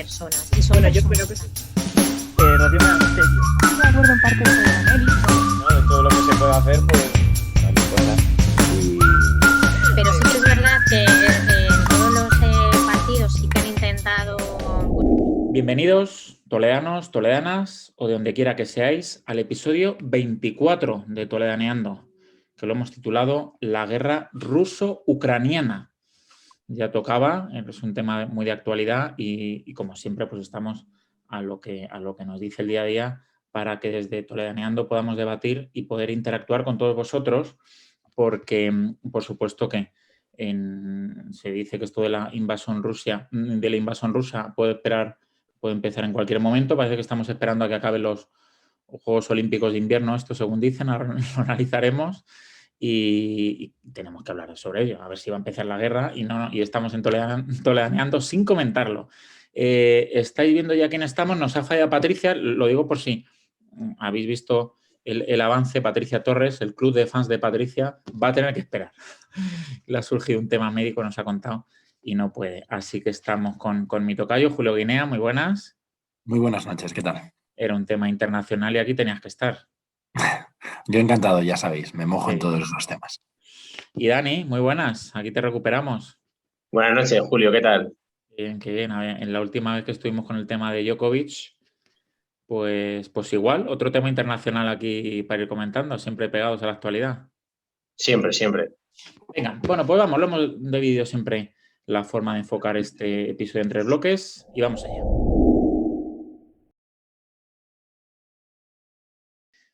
personas. Y son yo creo que sí. Rocío Monasterio. Estoy de acuerdo en parte con Meli. ¿No? De todo lo que se puede hacer, pues también cosas. Pero sí que es verdad que todos los partidos sí que han intentado... Bienvenidos, toledanos, toledanas, o de donde quiera que seáis, al episodio 24 de Toledaneando, que lo hemos titulado La guerra ruso-ucraniana. Ya tocaba, es un tema muy de actualidad y como siempre, pues estamos a lo que nos dice el día a día para que desde Toledaneando podamos debatir y poder interactuar con todos vosotros, porque, por supuesto que se dice que esto de la invasión rusa puede empezar en cualquier momento. Parece que estamos esperando a que acaben los Juegos Olímpicos de Invierno, esto según dicen, ahora lo analizaremos y tenemos que hablar sobre ello, a ver si va a empezar la guerra y estamos en Toledaneando sin comentarlo. ¿Estáis viendo ya quién estamos? Nos ha fallado Patricia, lo digo por si habéis visto el avance. Patricia Torres, el club de fans de Patricia, va a tener que esperar. Le ha surgido un tema médico, nos ha contado, y no puede. Así que estamos con mi tocayo, Julio Guinea. Muy buenas. Muy buenas noches, ¿qué tal? Era un tema internacional y aquí tenías que estar. Yo encantado, ya sabéis, me mojo Sí. en todos los temas. Y Dani, muy buenas, aquí te recuperamos. Buenas noches, Julio, ¿qué tal? Bien, qué bien. A ver, en la última vez que estuvimos con el tema de Djokovic, pues igual, otro tema internacional aquí para ir comentando, siempre pegados a la actualidad. Siempre, siempre. Venga, bueno, pues vamos, lo hemos dividido siempre la forma de enfocar este episodio en 3 bloques y vamos allá.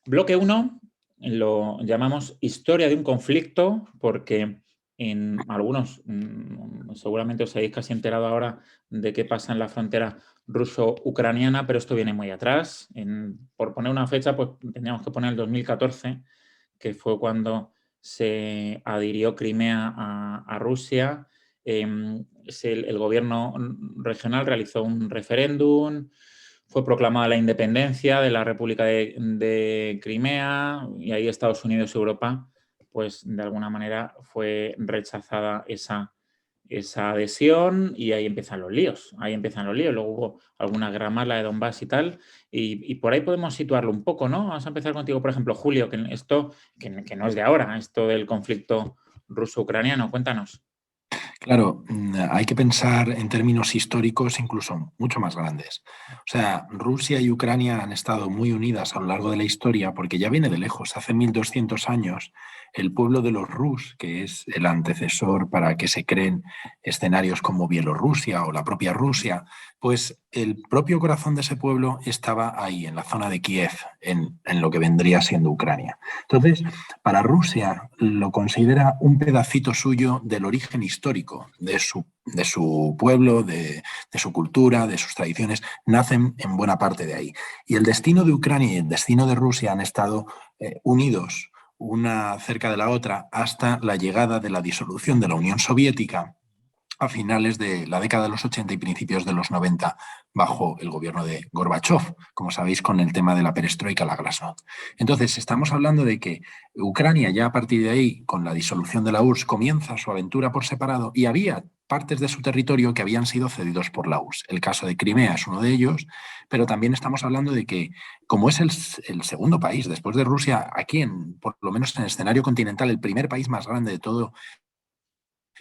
Bloque 1 lo llamamos Historia de un conflicto porque en algunos, seguramente os habéis casi enterado ahora de qué pasa en la frontera ruso-ucraniana, pero esto viene muy atrás. Por poner una fecha, pues teníamos que poner el 2014, que fue cuando se adhirió Crimea a Rusia. El gobierno regional realizó un referéndum, fue proclamada la independencia de la República de Crimea y ahí Estados Unidos y Europa, pues de alguna manera fue rechazada esa adhesión y ahí empiezan los líos. Luego hubo alguna guerra más, la de Donbass y tal, y por ahí podemos situarlo un poco, ¿no? Vamos a empezar contigo, por ejemplo, Julio, que esto que no es de ahora, esto del conflicto ruso-ucraniano. Cuéntanos. Claro, hay que pensar en términos históricos incluso mucho más grandes. O sea, Rusia y Ucrania han estado muy unidas a lo largo de la historia porque ya viene de lejos. Hace 1200 años, el pueblo de los Rus, que es el antecesor para que se creen escenarios como Bielorrusia o la propia Rusia, pues el propio corazón de ese pueblo estaba ahí, en la zona de Kiev, en lo que vendría siendo Ucrania. Entonces, para Rusia lo considera un pedacito suyo del origen histórico de su pueblo, de su cultura, de sus tradiciones, nacen en buena parte de ahí. Y el destino de Ucrania y el destino de Rusia han estado unidos una cerca de la otra hasta la llegada de la disolución de la Unión Soviética a finales de la década de los 80 y principios de los 90 bajo el gobierno de Gorbachov, como sabéis, con el tema de la perestroika, la glasnost. Entonces, estamos hablando de que Ucrania ya a partir de ahí, con la disolución de la URSS, comienza su aventura por separado y había partes de su territorio que habían sido cedidos por la URSS. El caso de Crimea es uno de ellos, pero también estamos hablando de que, como es el segundo país después de Rusia, aquí, por lo menos en el escenario continental, el primer país más grande de todo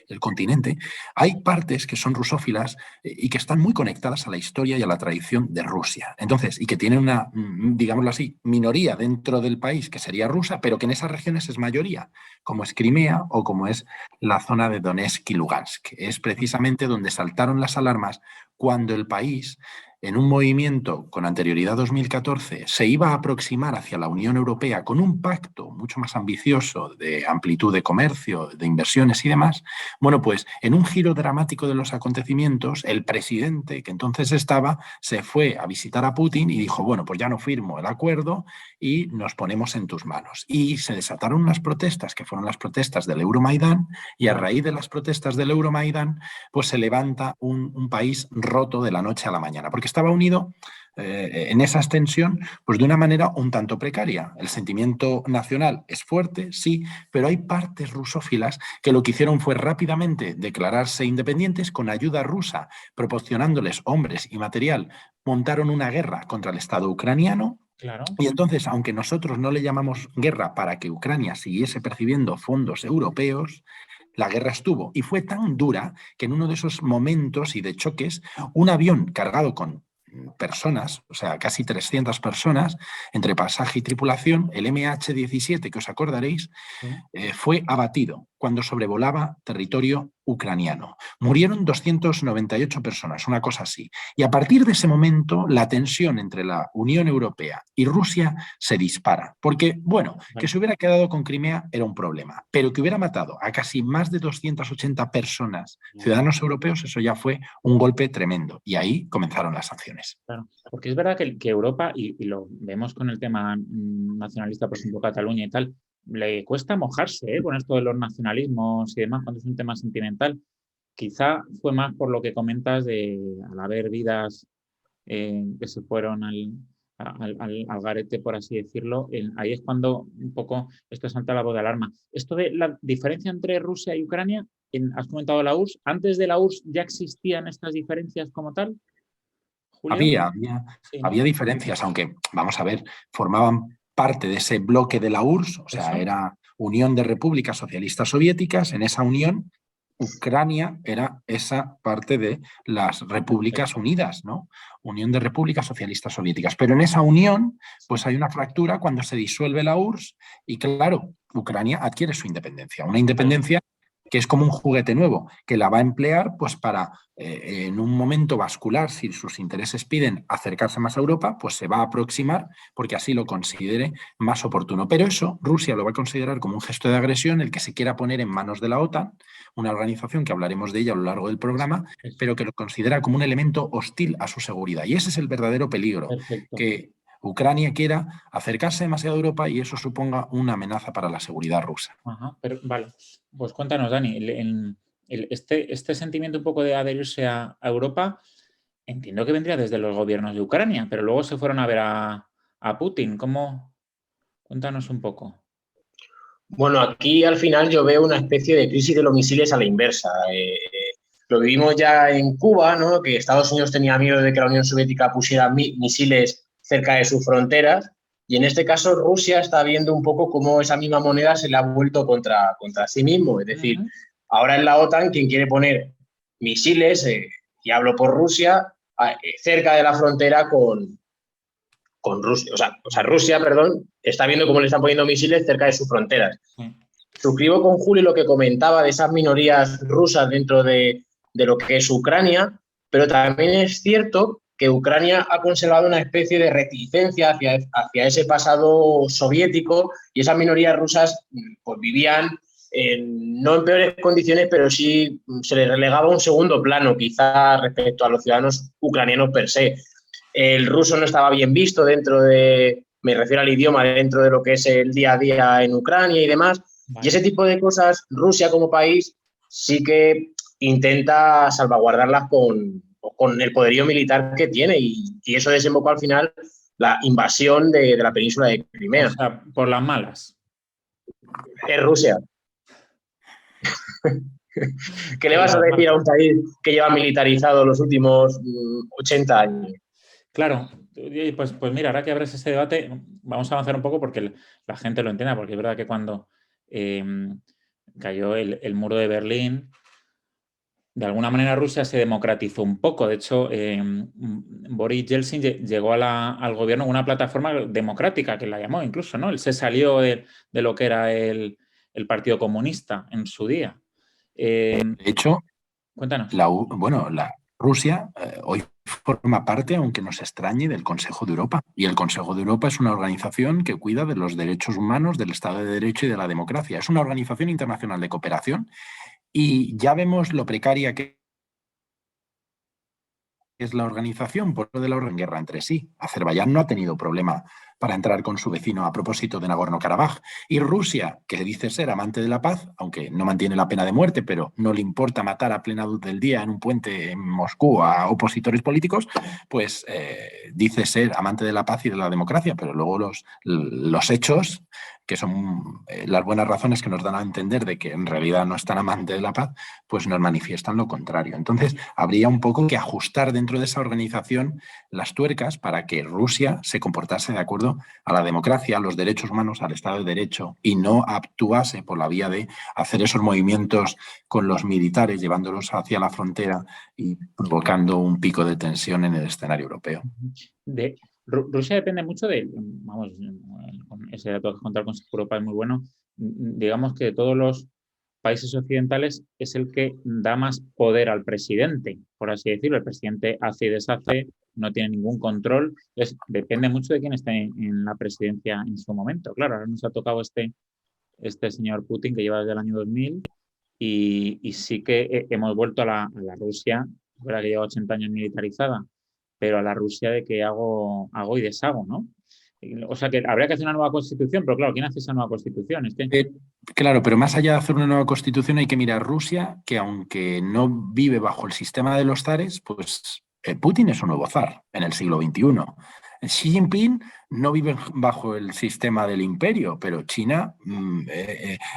el continente, hay partes que son rusófilas y que están muy conectadas a la historia y a la tradición de Rusia. Entonces, y que tienen una, digámoslo así, minoría dentro del país que sería rusa, pero que en esas regiones es mayoría, como es Crimea o como es la zona de Donetsk y Lugansk. Es precisamente donde saltaron las alarmas cuando el país, en un movimiento con anterioridad a 2014, se iba a aproximar hacia la Unión Europea con un pacto mucho más ambicioso de amplitud de comercio, de inversiones y demás. Bueno, pues en un giro dramático de los acontecimientos, el presidente que entonces estaba se fue a visitar a Putin y dijo, bueno, pues ya no firmo el acuerdo y nos ponemos en tus manos. Y se desataron unas protestas que fueron las protestas del Euromaidán y a raíz de las protestas del Euromaidán, pues se levanta un país roto de la noche a la mañana, porque estaba unido en esa extensión pues de una manera un tanto precaria. El sentimiento nacional es fuerte, sí, pero hay partes rusófilas que lo que hicieron fue rápidamente declararse independientes con ayuda rusa, proporcionándoles hombres y material. Montaron una guerra contra el Estado ucraniano. Claro. Y entonces, aunque nosotros no le llamamos guerra para que Ucrania siguiese percibiendo fondos europeos, la guerra estuvo y fue tan dura que en uno de esos momentos y de choques, un avión cargado con personas, o sea, casi 300 personas, entre pasaje y tripulación, el MH17, que os acordaréis, fue abatido cuando sobrevolaba territorio ucraniano. Murieron 298 personas, una cosa así. Y a partir de ese momento, la tensión entre la Unión Europea y Rusia se dispara. Porque, bueno, que se hubiera quedado con Crimea era un problema, pero que hubiera matado a casi más de 280 personas, ciudadanos europeos, eso ya fue un golpe tremendo. Y ahí comenzaron las sanciones. Claro, porque es verdad que Europa, y lo vemos con el tema nacionalista, por ejemplo, Cataluña y tal, le cuesta mojarse con esto de los nacionalismos y demás cuando es un tema sentimental. Quizá fue más por lo que comentas de al haber vidas que se fueron al garete, por así decirlo. Ahí es cuando un poco esto salta la voz de alarma. Esto de la diferencia entre Rusia y Ucrania, has comentado la URSS. ¿Antes de la URSS ya existían estas diferencias como tal, Julio? Había diferencias, aunque, vamos a ver, formaban parte de ese bloque de la URSS, o sea, era Unión de Repúblicas Socialistas Soviéticas. En esa unión, Ucrania era esa parte de las Repúblicas Unidas, ¿no? Unión de Repúblicas Socialistas Soviéticas. Pero en esa unión, pues hay una fractura cuando se disuelve la URSS y, claro, Ucrania adquiere su independencia. Una independencia que es como un juguete nuevo, que la va a emplear pues para en un momento bascular, si sus intereses piden acercarse más a Europa, pues se va a aproximar porque así lo considere más oportuno. Pero eso Rusia lo va a considerar como un gesto de agresión, el que se quiera poner en manos de la OTAN, una organización que hablaremos de ella a lo largo del programa, pero que lo considera como un elemento hostil a su seguridad. Y ese es el verdadero peligro, que Ucrania quiera acercarse demasiado a Europa y eso suponga una amenaza para la seguridad rusa. Ajá, pero vale, pues cuéntanos, Dani, este sentimiento un poco de adherirse a Europa, entiendo que vendría desde los gobiernos de Ucrania, pero luego se fueron a ver a Putin. ¿Cómo? Cuéntanos un poco. Bueno, aquí al final yo veo una especie de crisis de los misiles a la inversa. Lo vivimos ya en Cuba, ¿no? Que Estados Unidos tenía miedo de que la Unión Soviética pusiera misiles cerca de sus fronteras, y en este caso Rusia está viendo un poco cómo esa misma moneda se le ha vuelto contra sí mismo. Es decir, ahora es la OTAN quien quiere poner misiles, y hablo por Rusia, cerca de la frontera con Rusia. O sea, Rusia, perdón, está viendo cómo le están poniendo misiles cerca de sus fronteras. Suscribo con Julio lo que comentaba de esas minorías rusas dentro de lo que es Ucrania, pero también es cierto que Ucrania ha conservado una especie de reticencia hacia ese pasado soviético, y esas minorías rusas pues vivían no en peores condiciones, pero sí se les relegaba a un segundo plano, quizá respecto a los ciudadanos ucranianos per se. El ruso no estaba bien visto me refiero al idioma, dentro de lo que es el día a día en Ucrania y demás. Vale. Y ese tipo de cosas, Rusia como país sí que intenta salvaguardarlas con el poderío militar que tiene, y eso desembocó al final la invasión de la península de Crimea. O sea, por las malas. Es Rusia. ¿Qué le vas a decir a un país que lleva militarizado los últimos 80 años? Claro, pues mira, ahora que abres ese debate, vamos a avanzar un poco porque la gente lo entienda, porque es verdad que cuando cayó el muro de Berlín, de alguna manera Rusia se democratizó un poco. De hecho, Boris Yeltsin llegó al gobierno con una plataforma democrática, que la llamó incluso, ¿no? Él se salió de lo que era el Partido Comunista en su día. De hecho, cuéntanos. La Rusia hoy forma parte, aunque nos extrañe, del Consejo de Europa. Y el Consejo de Europa es una organización que cuida de los derechos humanos, del Estado de Derecho y de la democracia. Es una organización internacional de cooperación. Y ya vemos lo precaria que es la organización por lo de la guerra entre sí. Azerbaiyán no ha tenido problema para entrar con su vecino a propósito de Nagorno-Karabaj. Y Rusia, que dice ser amante de la paz, aunque no mantiene la pena de muerte, pero no le importa matar a plena luz del día en un puente en Moscú a opositores políticos, pues dice ser amante de la paz y de la democracia, pero luego los hechos, que son las buenas razones que nos dan a entender de que en realidad no es tan amante de la paz, pues nos manifiestan lo contrario. Entonces, habría un poco que ajustar dentro de esa organización las tuercas para que Rusia se comportase de acuerdo a la democracia, a los derechos humanos, al Estado de Derecho, y no actuase por la vía de hacer esos movimientos con los militares, llevándolos hacia la frontera y provocando un pico de tensión en el escenario europeo. Rusia depende mucho de, vamos, ese dato que contra el Consejo de Europa es muy bueno, digamos que de todos los países occidentales es el que da más poder al presidente, por así decirlo. El presidente hace y deshace, no tiene ningún control, entonces depende mucho de quién esté en la presidencia en su momento. Claro, ahora nos ha tocado este señor Putin que lleva desde el año 2000 y sí que hemos vuelto a la Rusia, es verdad que lleva 80 años militarizada, pero a la Rusia de que hago y deshago, ¿no? O sea que habría que hacer una nueva constitución, pero claro, ¿quién hace esa nueva constitución? Claro, pero más allá de hacer una nueva constitución hay que mirar Rusia, que aunque no vive bajo el sistema de los zares, pues Putin es un nuevo zar en el siglo XXI. Xi Jinping no vive bajo el sistema del imperio, pero China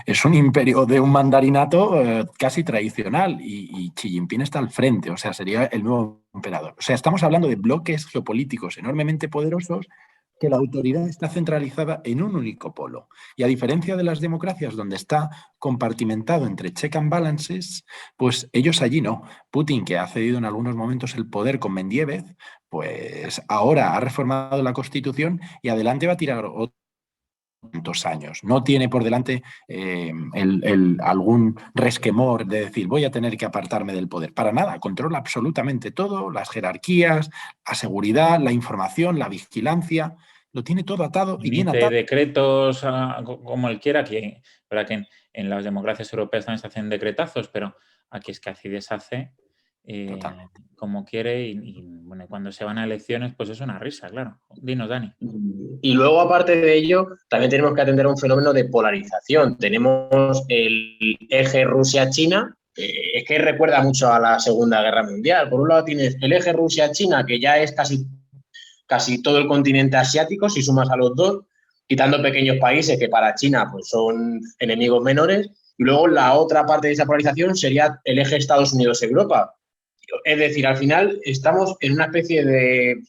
es un imperio de un mandarinato casi tradicional y Xi Jinping está al frente, o sea, sería el nuevo emperador. O sea, estamos hablando de bloques geopolíticos enormemente poderosos que la autoridad está centralizada en un único polo. Y a diferencia de las democracias donde está compartimentado entre check and balances, pues ellos allí no. Putin, que ha cedido en algunos momentos el poder con Medvedev, pues ahora ha reformado la Constitución y adelante va a tirar otros años. No tiene por delante algún resquemor de decir voy a tener que apartarme del poder. Para nada, controla absolutamente todo, las jerarquías, la seguridad, la información, la vigilancia, lo tiene todo atado y bien Emite atado. decretos como él quiera, que, verdad que en las democracias europeas también se hacen decretazos, pero aquí es que hace y deshace como quiere y bueno, cuando se van a elecciones pues es una risa, claro. Dinos, Dani. Y luego, aparte de ello, también tenemos que atender a un fenómeno de polarización. Tenemos el eje Rusia-China, que es que recuerda mucho a la Segunda Guerra Mundial. Por un lado tienes el eje Rusia-China, que ya es casi todo el continente asiático, si sumas a los dos, quitando pequeños países que para China pues, son enemigos menores. Y luego la otra parte de esa polarización sería el eje Estados Unidos-Europa. Es decir, al final estamos en una especie de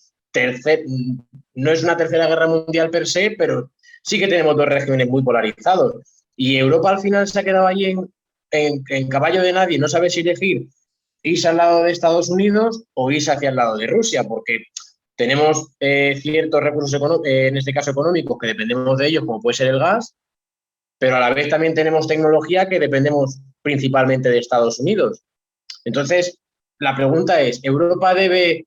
no es una tercera guerra mundial per se, pero sí que tenemos dos regímenes muy polarizados. Y Europa al final se ha quedado allí en caballo de nadie, no sabe si elegir irse al lado de Estados Unidos o irse hacia el lado de Rusia, porque tenemos ciertos recursos en este caso económicos que dependemos de ellos, como puede ser el gas, pero a la vez también tenemos tecnología que dependemos principalmente de Estados Unidos. Entonces, la pregunta es, ¿Europa debe,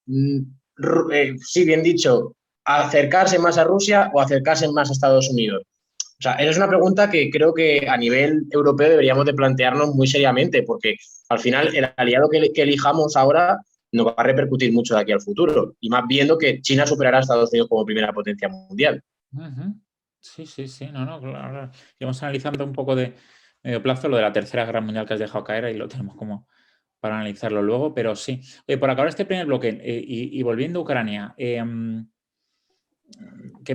sí, bien dicho, acercarse más a Rusia o acercarse más a Estados Unidos? O sea, esa es una pregunta que creo que a nivel europeo deberíamos de plantearnos muy seriamente, porque al final el aliado que elijamos ahora nos va a repercutir mucho de aquí al futuro, y más viendo que China superará a Estados Unidos como primera potencia mundial. Sí, no, claro. Íbamos analizando un poco de medio plazo lo de la Tercera Guerra Mundial que has dejado caer y lo tenemos como para analizarlo luego, pero sí. Oye, por acabar este primer bloque y volviendo a Ucrania, ¿qué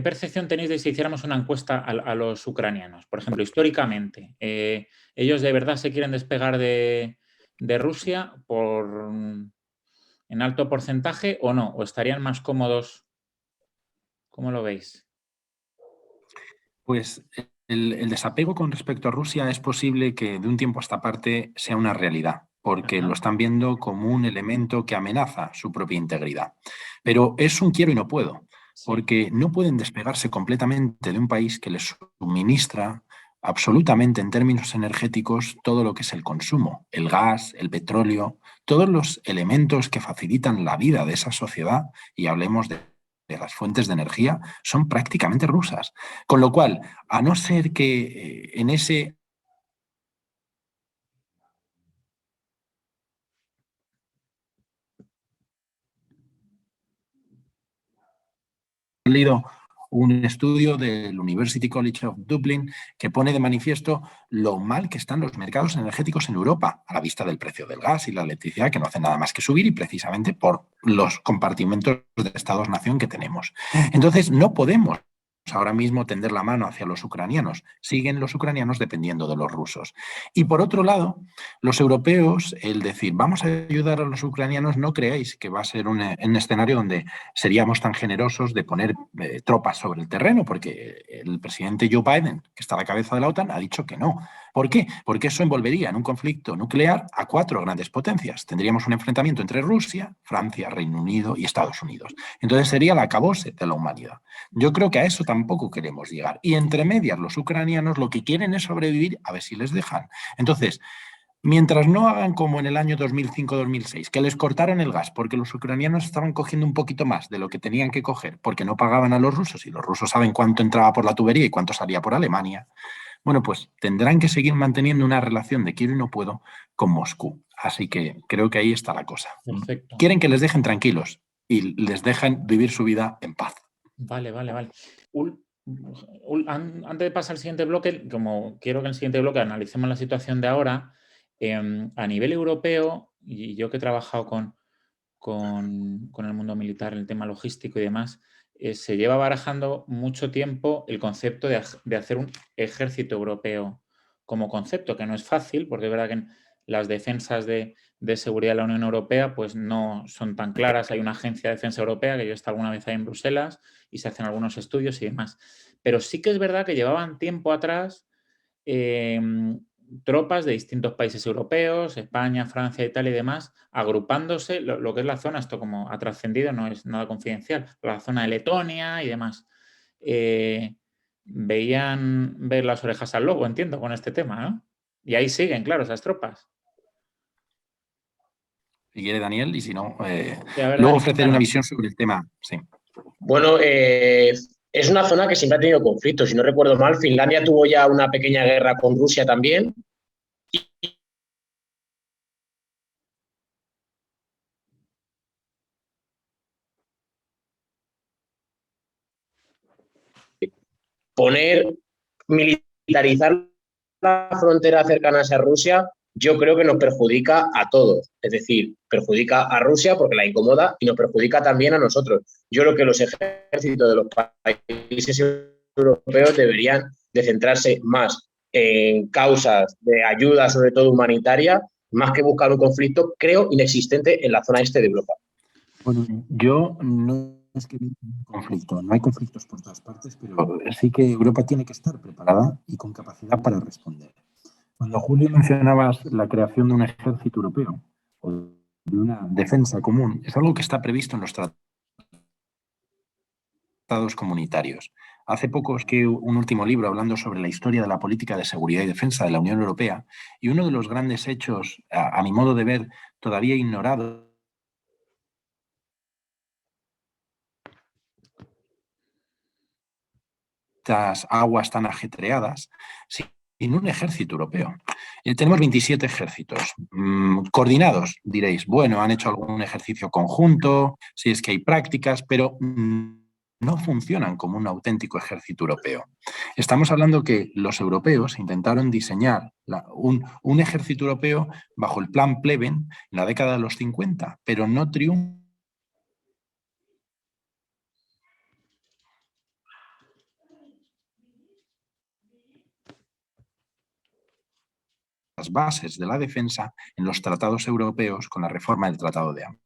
percepción tenéis de si hiciéramos una encuesta a los ucranianos? Por ejemplo, históricamente, ¿ellos de verdad se quieren despegar de Rusia en alto porcentaje o no? ¿O estarían más cómodos? ¿Cómo lo veis? Pues el desapego con respecto a Rusia es posible que de un tiempo a esta parte sea una realidad, porque lo están viendo como un elemento que amenaza su propia integridad. Pero es un quiero y no puedo, porque no pueden despegarse completamente de un país que les suministra absolutamente en términos energéticos todo lo que es el consumo, el gas, el petróleo, todos los elementos que facilitan la vida de esa sociedad, y hablemos de las fuentes de energía, son prácticamente rusas. Con lo cual, a no ser que en ese leído un estudio del University College of Dublin que pone de manifiesto lo mal que están los mercados energéticos en Europa a la vista del precio del gas y la electricidad, que no hacen nada más que subir, y precisamente por los compartimentos de Estados-nación que tenemos. Entonces, no podemos ahora mismo tender la mano hacia los ucranianos. Siguen los ucranianos dependiendo de los rusos. Y por otro lado, los europeos, el decir, vamos a ayudar a los ucranianos, no creáis que va a ser un escenario donde seríamos tan generosos de poner tropas sobre el terreno, porque el presidente Joe Biden, que está a la cabeza de la OTAN, ha dicho que no. ¿Por qué? Porque eso envolvería en un conflicto nuclear a 4 grandes potencias. Tendríamos un enfrentamiento entre Rusia, Francia, Reino Unido y Estados Unidos. Entonces sería el acabose de la humanidad. Yo creo que a eso tampoco queremos llegar. Y entre medias, los ucranianos lo que quieren es sobrevivir, a ver si les dejan. Entonces, mientras no hagan como en el año 2005-2006, que les cortaron el gas porque los ucranianos estaban cogiendo un poquito más de lo que tenían que coger porque no pagaban a los rusos, y los rusos saben cuánto entraba por la tubería y cuánto salía por Alemania, bueno, pues tendrán que seguir manteniendo una relación de quiero y no puedo con Moscú. Así que creo que ahí está la cosa. Perfecto. Quieren que les dejen tranquilos y les dejan vivir su vida en paz. Vale. Antes de pasar al siguiente bloque, como quiero que en el siguiente bloque analicemos la situación de ahora, a nivel europeo, y yo que he trabajado con el mundo militar, en el tema logístico y demás, se lleva barajando mucho tiempo el concepto de hacer un ejército europeo como concepto, que no es fácil, porque es verdad que las defensas de seguridad de la Unión Europea pues no son tan claras. Hay una agencia de defensa europea, que yo he estado alguna vez ahí en Bruselas, y se hacen algunos estudios y demás. Pero sí que es verdad que llevaban tiempo atrás tropas de distintos países europeos, España, Francia, Italia y demás, agrupándose, lo que es la zona, esto como ha trascendido, no es nada confidencial, la zona de Letonia y demás. Veían ver las orejas al lobo, entiendo, con este tema, ¿no? Y ahí siguen, claro, esas tropas. Si quiere Daniel, y si no, Sí, a ver, luego Dani, ofrecer cuéntanos. una visión sobre el tema. Sí. Bueno, es una zona que siempre ha tenido conflictos. Si no recuerdo mal, Finlandia tuvo ya una pequeña guerra con Rusia también. Militarizar las fronteras cercanas a Rusia, yo creo que nos perjudica a todos. Es decir, perjudica a Rusia porque la incomoda y nos perjudica también a nosotros. Yo creo que los ejércitos de los países europeos deberían de centrarse más en causas de ayuda, sobre todo humanitaria, más que buscar un conflicto, creo, inexistente en la zona este de Europa. Bueno, yo no es que haya un conflicto, no hay conflictos por todas partes, pero sí que Europa tiene que estar preparada y con capacidad para responder. Cuando Julio mencionabas la creación de un ejército europeo o de una defensa común, es algo que está previsto en los tratados comunitarios. Hace poco escribí un último libro hablando sobre la historia de la política de seguridad y defensa de la Unión Europea, y uno de los grandes hechos, a mi modo de ver, todavía ignorado, estas aguas tan ajetreadas, sin un ejército europeo. Tenemos 27 ejércitos coordinados, diréis. Bueno, han hecho algún ejercicio conjunto, si es que hay prácticas, pero no funcionan como un auténtico ejército europeo. Estamos hablando que los europeos intentaron diseñar un ejército europeo bajo el plan Pleven en la década de los 50, pero no triunfó. Las bases de la defensa en los tratados europeos con la reforma del Tratado de Amsterdam.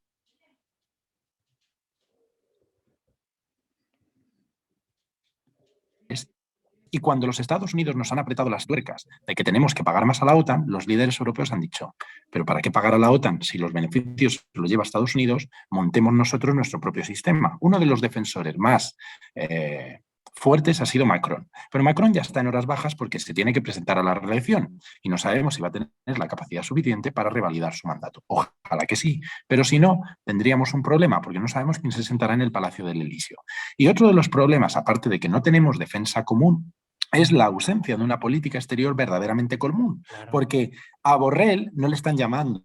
Y cuando los Estados Unidos nos han apretado las tuercas de que tenemos que pagar más a la OTAN, los líderes europeos han dicho, pero ¿para qué pagar a la OTAN si los beneficios los lleva Estados Unidos? Montemos nosotros nuestro propio sistema. Uno de los defensores más fuertes ha sido Macron. Pero Macron ya está en horas bajas porque se tiene que presentar a la reelección y no sabemos si va a tener la capacidad suficiente para revalidar su mandato. Ojalá que sí, pero si no, tendríamos un problema porque no sabemos quién se sentará en el Palacio del Elíseo. Y otro de los problemas, aparte de que no tenemos defensa común, es la ausencia de una política exterior verdaderamente común. Claro. Porque a Borrell no le están llamando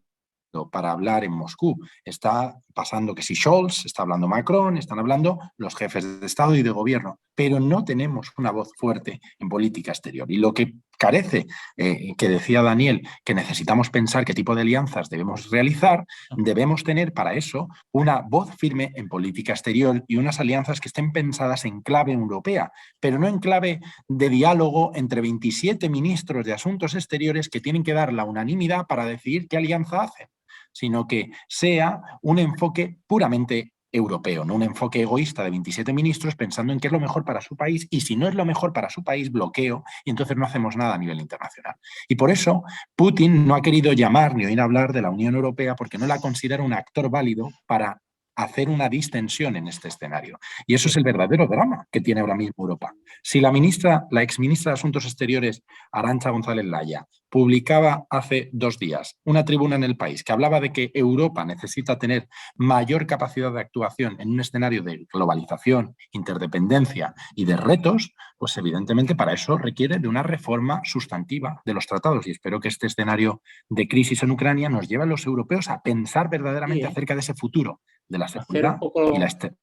para hablar en Moscú. Está pasando que si Scholz, está hablando Macron, están hablando los jefes de Estado y de gobierno. pero no tenemos una voz fuerte en política exterior. Y lo que carece, que decía Daniel, que necesitamos pensar qué tipo de alianzas debemos realizar, debemos tener para eso una voz firme en política exterior y unas alianzas que estén pensadas en clave europea, pero no en clave de diálogo entre 27 ministros de Asuntos Exteriores que tienen que dar la unanimidad para decidir qué alianza hacen, sino que sea un enfoque puramente europeo, no un enfoque egoísta de 27 ministros pensando en qué es lo mejor para su país, y si no es lo mejor para su país, bloqueo, y entonces no hacemos nada a nivel internacional. Y por eso Putin no ha querido llamar ni oír hablar de la Unión Europea, porque no la considera un actor válido para hacer una distensión en este escenario. Y eso es el verdadero drama que tiene ahora mismo Europa. Si la exministra de Asuntos Exteriores, Arantxa González Laya, publicaba hace 2 días una tribuna en El País que hablaba de que Europa necesita tener mayor capacidad de actuación en un escenario de globalización, interdependencia y de retos, pues evidentemente para eso requiere de una reforma sustantiva de los tratados, y espero que este escenario de crisis en Ucrania nos lleve a los europeos a pensar verdaderamente acerca de ese futuro de la seguridad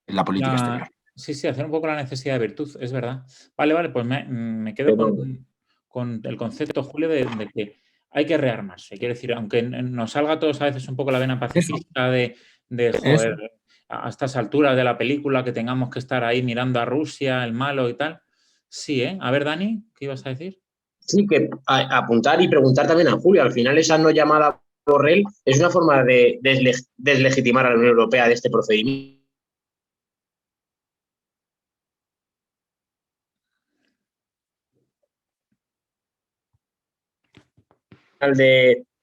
y la política exterior. Sí, hacer un poco la necesidad de virtud, es verdad. Vale, pues me quedo con el concepto, Julio, de que hay que rearmarse. Quiero decir, aunque nos salga a todos a veces un poco la vena pacifista de joder, a estas alturas de la película que tengamos que estar ahí mirando a Rusia, el malo y tal. Sí, ¿eh? A ver, Dani, ¿qué ibas a decir? Sí, que apuntar y preguntar también a Julio. Al final esa no llamada Borrell es una forma de deslegitimar a la Unión Europea de este procedimiento.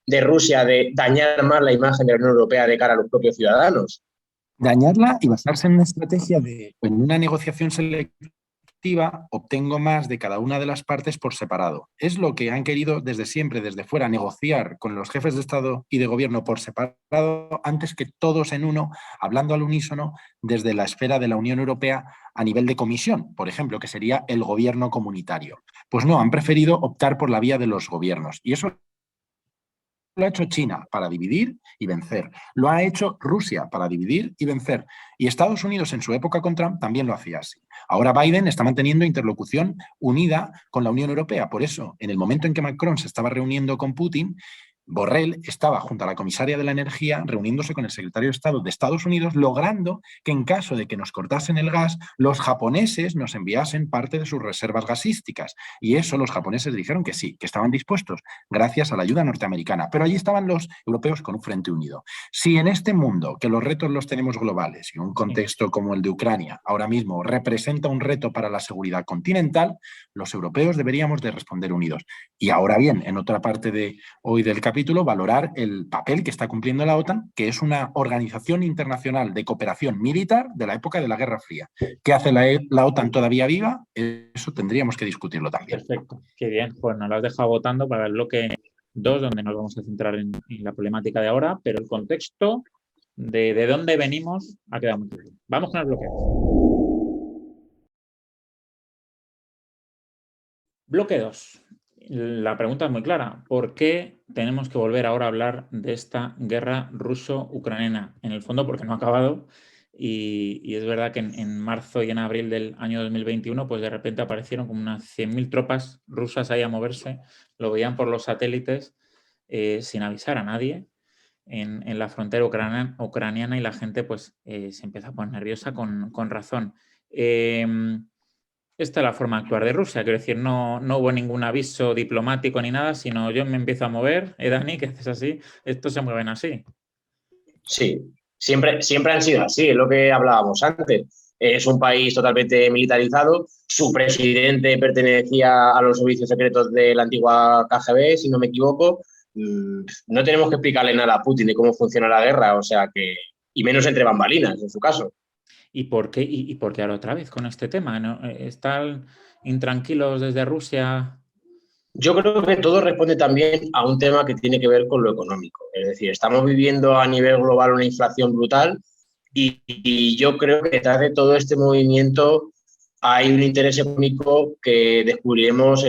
De Rusia de dañar más la imagen de la Unión Europea de cara a los propios ciudadanos. Dañarla y basarse en una estrategia en una negociación selectiva, obtengo más de cada una de las partes por separado. Es lo que han querido desde siempre, desde fuera, negociar con los jefes de Estado y de Gobierno por separado, antes que todos en uno, hablando al unísono desde la esfera de la Unión Europea a nivel de comisión, por ejemplo, que sería el gobierno comunitario. Pues no, han preferido optar por la vía de los gobiernos. Y eso lo ha hecho China para dividir y vencer. Lo ha hecho Rusia para dividir y vencer. Y Estados Unidos en su época con Trump también lo hacía así. Ahora Biden está manteniendo interlocución unida con la Unión Europea. Por eso, en el momento en que Macron se estaba reuniendo con Putin, Borrell estaba junto a la comisaria de la Energía reuniéndose con el secretario de Estado de Estados Unidos, logrando que en caso de que nos cortasen el gas, los japoneses nos enviasen parte de sus reservas gasísticas. Y eso los japoneses dijeron que sí, que estaban dispuestos, gracias a la ayuda norteamericana. Pero allí estaban los europeos con un frente unido. Si en este mundo, que los retos los tenemos globales y un contexto como el de Ucrania ahora mismo representa un reto para la seguridad continental, los europeos deberíamos de responder unidos. Y ahora bien, en otra parte de hoy del capítulo, valorar el papel que está cumpliendo la OTAN, que es una organización internacional de cooperación militar de la época de la Guerra Fría. ¿Qué hace la OTAN todavía viva? Eso tendríamos que discutirlo también. Perfecto, qué bien. Pues nos lo has dejado votando para el bloque 2, donde nos vamos a centrar en la problemática de ahora, pero el contexto de dónde venimos ha quedado muy claro. Vamos con el bloque 2. Bloque 2. La pregunta es muy clara. ¿Por qué tenemos que volver ahora a hablar de esta guerra ruso-ucraniana? En el fondo, porque no ha acabado. Y es verdad que en marzo y en abril del año 2021, pues de repente aparecieron como unas 100.000 tropas rusas ahí a moverse. Lo veían por los satélites sin avisar a nadie en la frontera ucraniana, y la gente pues se empieza a poner nerviosa con razón. Esta es la forma de actuar de Rusia, quiero decir, no hubo ningún aviso diplomático ni nada, sino yo me empiezo a mover, Dani, que haces así, estos se mueven así. Sí, siempre han sido así, es lo que hablábamos antes. Es un país totalmente militarizado, su presidente pertenecía a los servicios secretos de la antigua KGB, si no me equivoco. No tenemos que explicarle nada a Putin de cómo funciona la guerra, o sea que, y menos entre bambalinas, en su caso. ¿Y por qué ahora otra vez con este tema? ¿No? ¿Están intranquilos desde Rusia? Yo creo que todo responde también a un tema que tiene que ver con lo económico. Es decir, estamos viviendo a nivel global una inflación brutal y yo creo que detrás de todo este movimiento hay un interés económico que descubriremos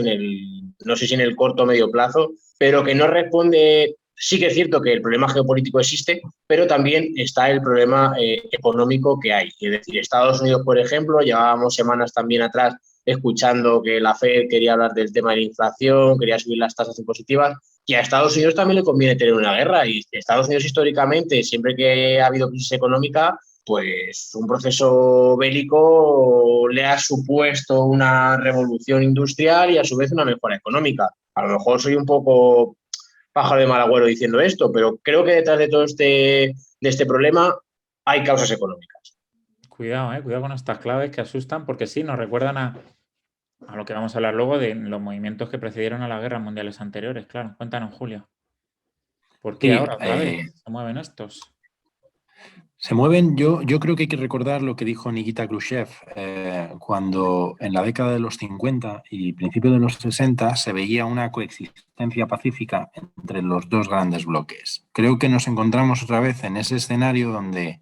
no sé si en el corto o medio plazo, pero que no responde sí que es cierto que el problema geopolítico existe, pero también está el problema económico que hay. Es decir, Estados Unidos, por ejemplo, llevábamos semanas también atrás escuchando que la Fed quería hablar del tema de la inflación, quería subir las tasas impositivas, y a Estados Unidos también le conviene tener una guerra. Y Estados Unidos históricamente, siempre que ha habido crisis económica, pues un proceso bélico le ha supuesto una revolución industrial y a su vez una mejora económica. A lo mejor soy un poco pájaro de mal agüero diciendo esto, pero creo que detrás de todo este problema hay causas económicas. Cuidado, cuidado con estas claves que asustan, porque sí, nos recuerdan a lo que vamos a hablar luego de los movimientos que precedieron a las guerras mundiales anteriores. Claro, cuéntanos, Julio. ¿Por qué ahora otra vez se mueven estos? Se mueven, yo creo que hay que recordar lo que dijo Nikita Khrushchev cuando en la década de los 50 y principios de los 60 se veía una coexistencia pacífica entre los dos grandes bloques. Creo que nos encontramos otra vez en ese escenario donde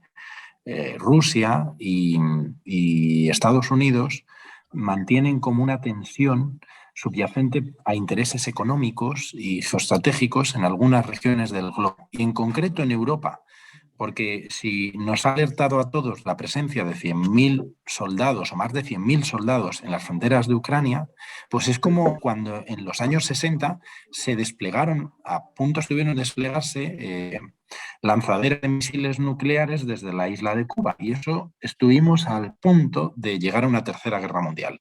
Rusia y Estados Unidos mantienen como una tensión subyacente a intereses económicos y geoestratégicos en algunas regiones del globo, y en concreto en Europa. Porque si nos ha alertado a todos la presencia de 100.000 soldados o más de 100.000 soldados en las fronteras de Ucrania, pues es como cuando en los años 60 se desplegaron, a punto estuvieron de desplegarse lanzaderas de misiles nucleares desde la isla de Cuba. Y eso estuvimos al punto de llegar a una tercera guerra mundial.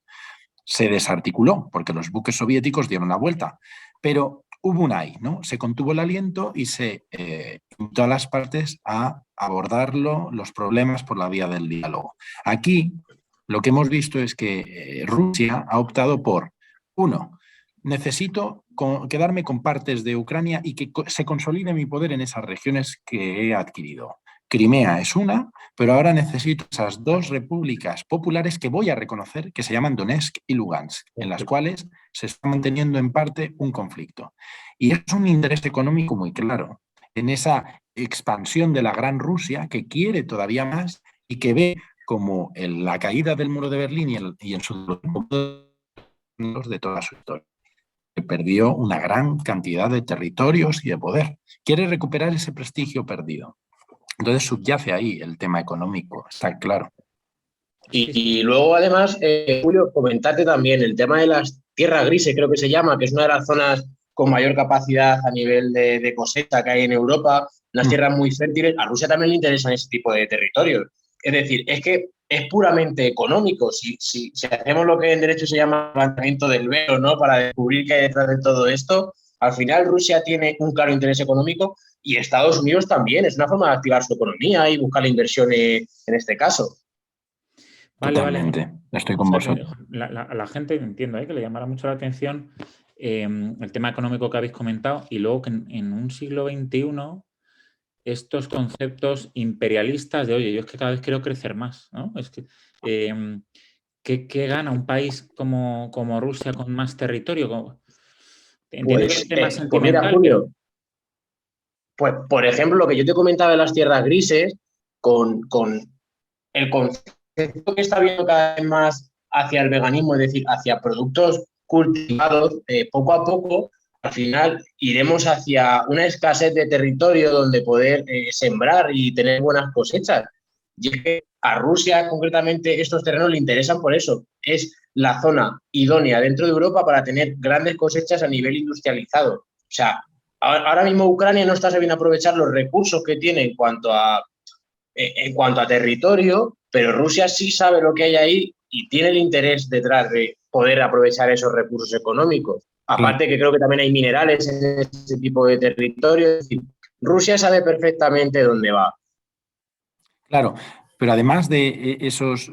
Se desarticuló porque los buques soviéticos dieron la vuelta, pero hubo un ahí, ¿no? Se contuvo el aliento y se invitó a las partes a abordarlo, los problemas por la vía del diálogo. Aquí lo que hemos visto es que Rusia ha optado por, uno, necesito quedarme con partes de Ucrania y que se consolide mi poder en esas regiones que he adquirido. Crimea es una, pero ahora necesito esas dos repúblicas populares que voy a reconocer, que se llaman Donetsk y Lugansk, en las cuales se está manteniendo en parte un conflicto. Y es un interés económico muy claro en esa expansión de la Gran Rusia, que quiere todavía más y que ve como la caída del muro de Berlín y en su de toda su historia. Que perdió una gran cantidad de territorios y de poder. Quiere recuperar ese prestigio perdido. Entonces subyace ahí el tema económico, está claro. Y luego, además, Julio, comentarte también el tema de las tierras grises, creo que se llama, que es una de las zonas con mayor capacidad a nivel de cosecha que hay en Europa, unas tierras muy fértiles. A Rusia también le interesan ese tipo de territorios. Es decir, es que es puramente económico. Si hacemos lo que en derecho se llama levantamiento del velo, ¿no? Para descubrir qué hay detrás de todo esto, al final Rusia tiene un claro interés económico y Estados Unidos también. Es una forma de activar su economía y buscar la inversión en este caso. Totalmente. Vale. Estoy con vosotros. A la gente, entiendo, que le llamará mucho la atención el tema económico que habéis comentado, y luego que en un siglo XXI estos conceptos imperialistas de, oye, yo es que cada vez quiero crecer más, ¿no? Es que, ¿qué gana un país como Rusia con más territorio? Entiendo que es un tema sentimental, mira, Julio, pues, por ejemplo, lo que yo te comentaba de las tierras grises, con el concepto que está viendo cada vez más hacia el veganismo, es decir, hacia productos cultivados, poco a poco, al final iremos hacia una escasez de territorio donde poder sembrar y tener buenas cosechas. Y es que a Rusia, concretamente, estos terrenos le interesan por eso. Es la zona idónea dentro de Europa para tener grandes cosechas a nivel industrializado. O sea, ahora mismo Ucrania no está sabiendo aprovechar los recursos que tiene en cuanto a territorio, pero Rusia sí sabe lo que hay ahí y tiene el interés detrás de poder aprovechar esos recursos económicos. Aparte que creo que también hay minerales en ese tipo de territorio. Es decir, Rusia sabe perfectamente dónde va. Claro, pero además de esos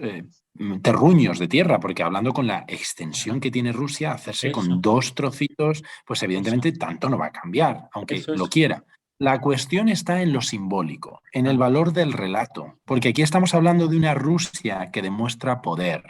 terruños de tierra, porque hablando con la extensión que tiene Rusia, hacerse con dos trocitos, pues evidentemente tanto no va a cambiar, aunque lo quiera. La cuestión está en lo simbólico, en el valor del relato, porque aquí estamos hablando de una Rusia que demuestra poder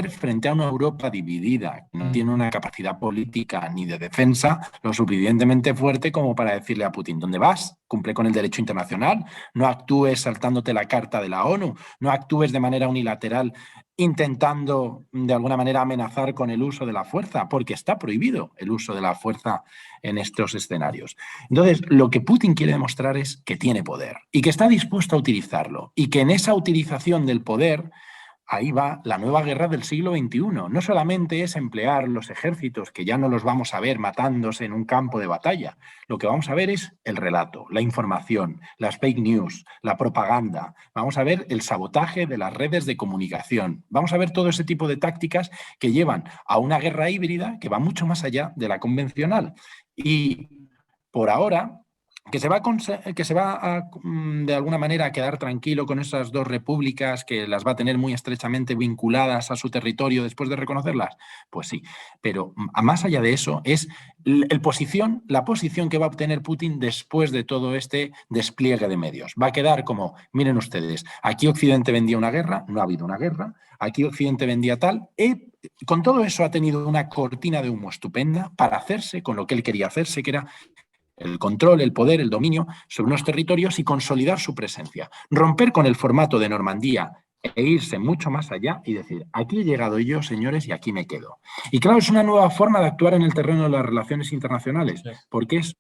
frente a una Europa dividida, que no tiene una capacidad política ni de defensa lo suficientemente fuerte como para decirle a Putin, ¿dónde vas? Cumple con el derecho internacional, no actúes saltándote la carta de la ONU, no actúes de manera unilateral intentando de alguna manera amenazar con el uso de la fuerza, porque está prohibido el uso de la fuerza en estos escenarios. Entonces, lo que Putin quiere demostrar es que tiene poder y que está dispuesto a utilizarlo y que en esa utilización del poder ahí va la nueva guerra del siglo XXI. No solamente es emplear los ejércitos, que ya no los vamos a ver matándose en un campo de batalla. Lo que vamos a ver es el relato, la información, las fake news, la propaganda. Vamos a ver el sabotaje de las redes de comunicación. Vamos a ver todo ese tipo de tácticas que llevan a una guerra híbrida que va mucho más allá de la convencional. Y por ahora, que se va a, de alguna manera, a quedar tranquilo con esas dos repúblicas, que las va a tener muy estrechamente vinculadas a su territorio después de reconocerlas, pues sí. Pero más allá de eso, es la posición que va a obtener Putin después de todo este despliegue de medios. Va a quedar como, miren ustedes, aquí Occidente vendía una guerra, no ha habido una guerra, aquí Occidente vendía tal, con todo eso ha tenido una cortina de humo estupenda para hacerse con lo que él quería hacerse, que era el control, el poder, el dominio sobre unos territorios y consolidar su presencia. Romper con el formato de Normandía e irse mucho más allá y decir, aquí he llegado yo, señores, y aquí me quedo. Y claro, es una nueva forma de actuar en el terreno de las relaciones internacionales, porque es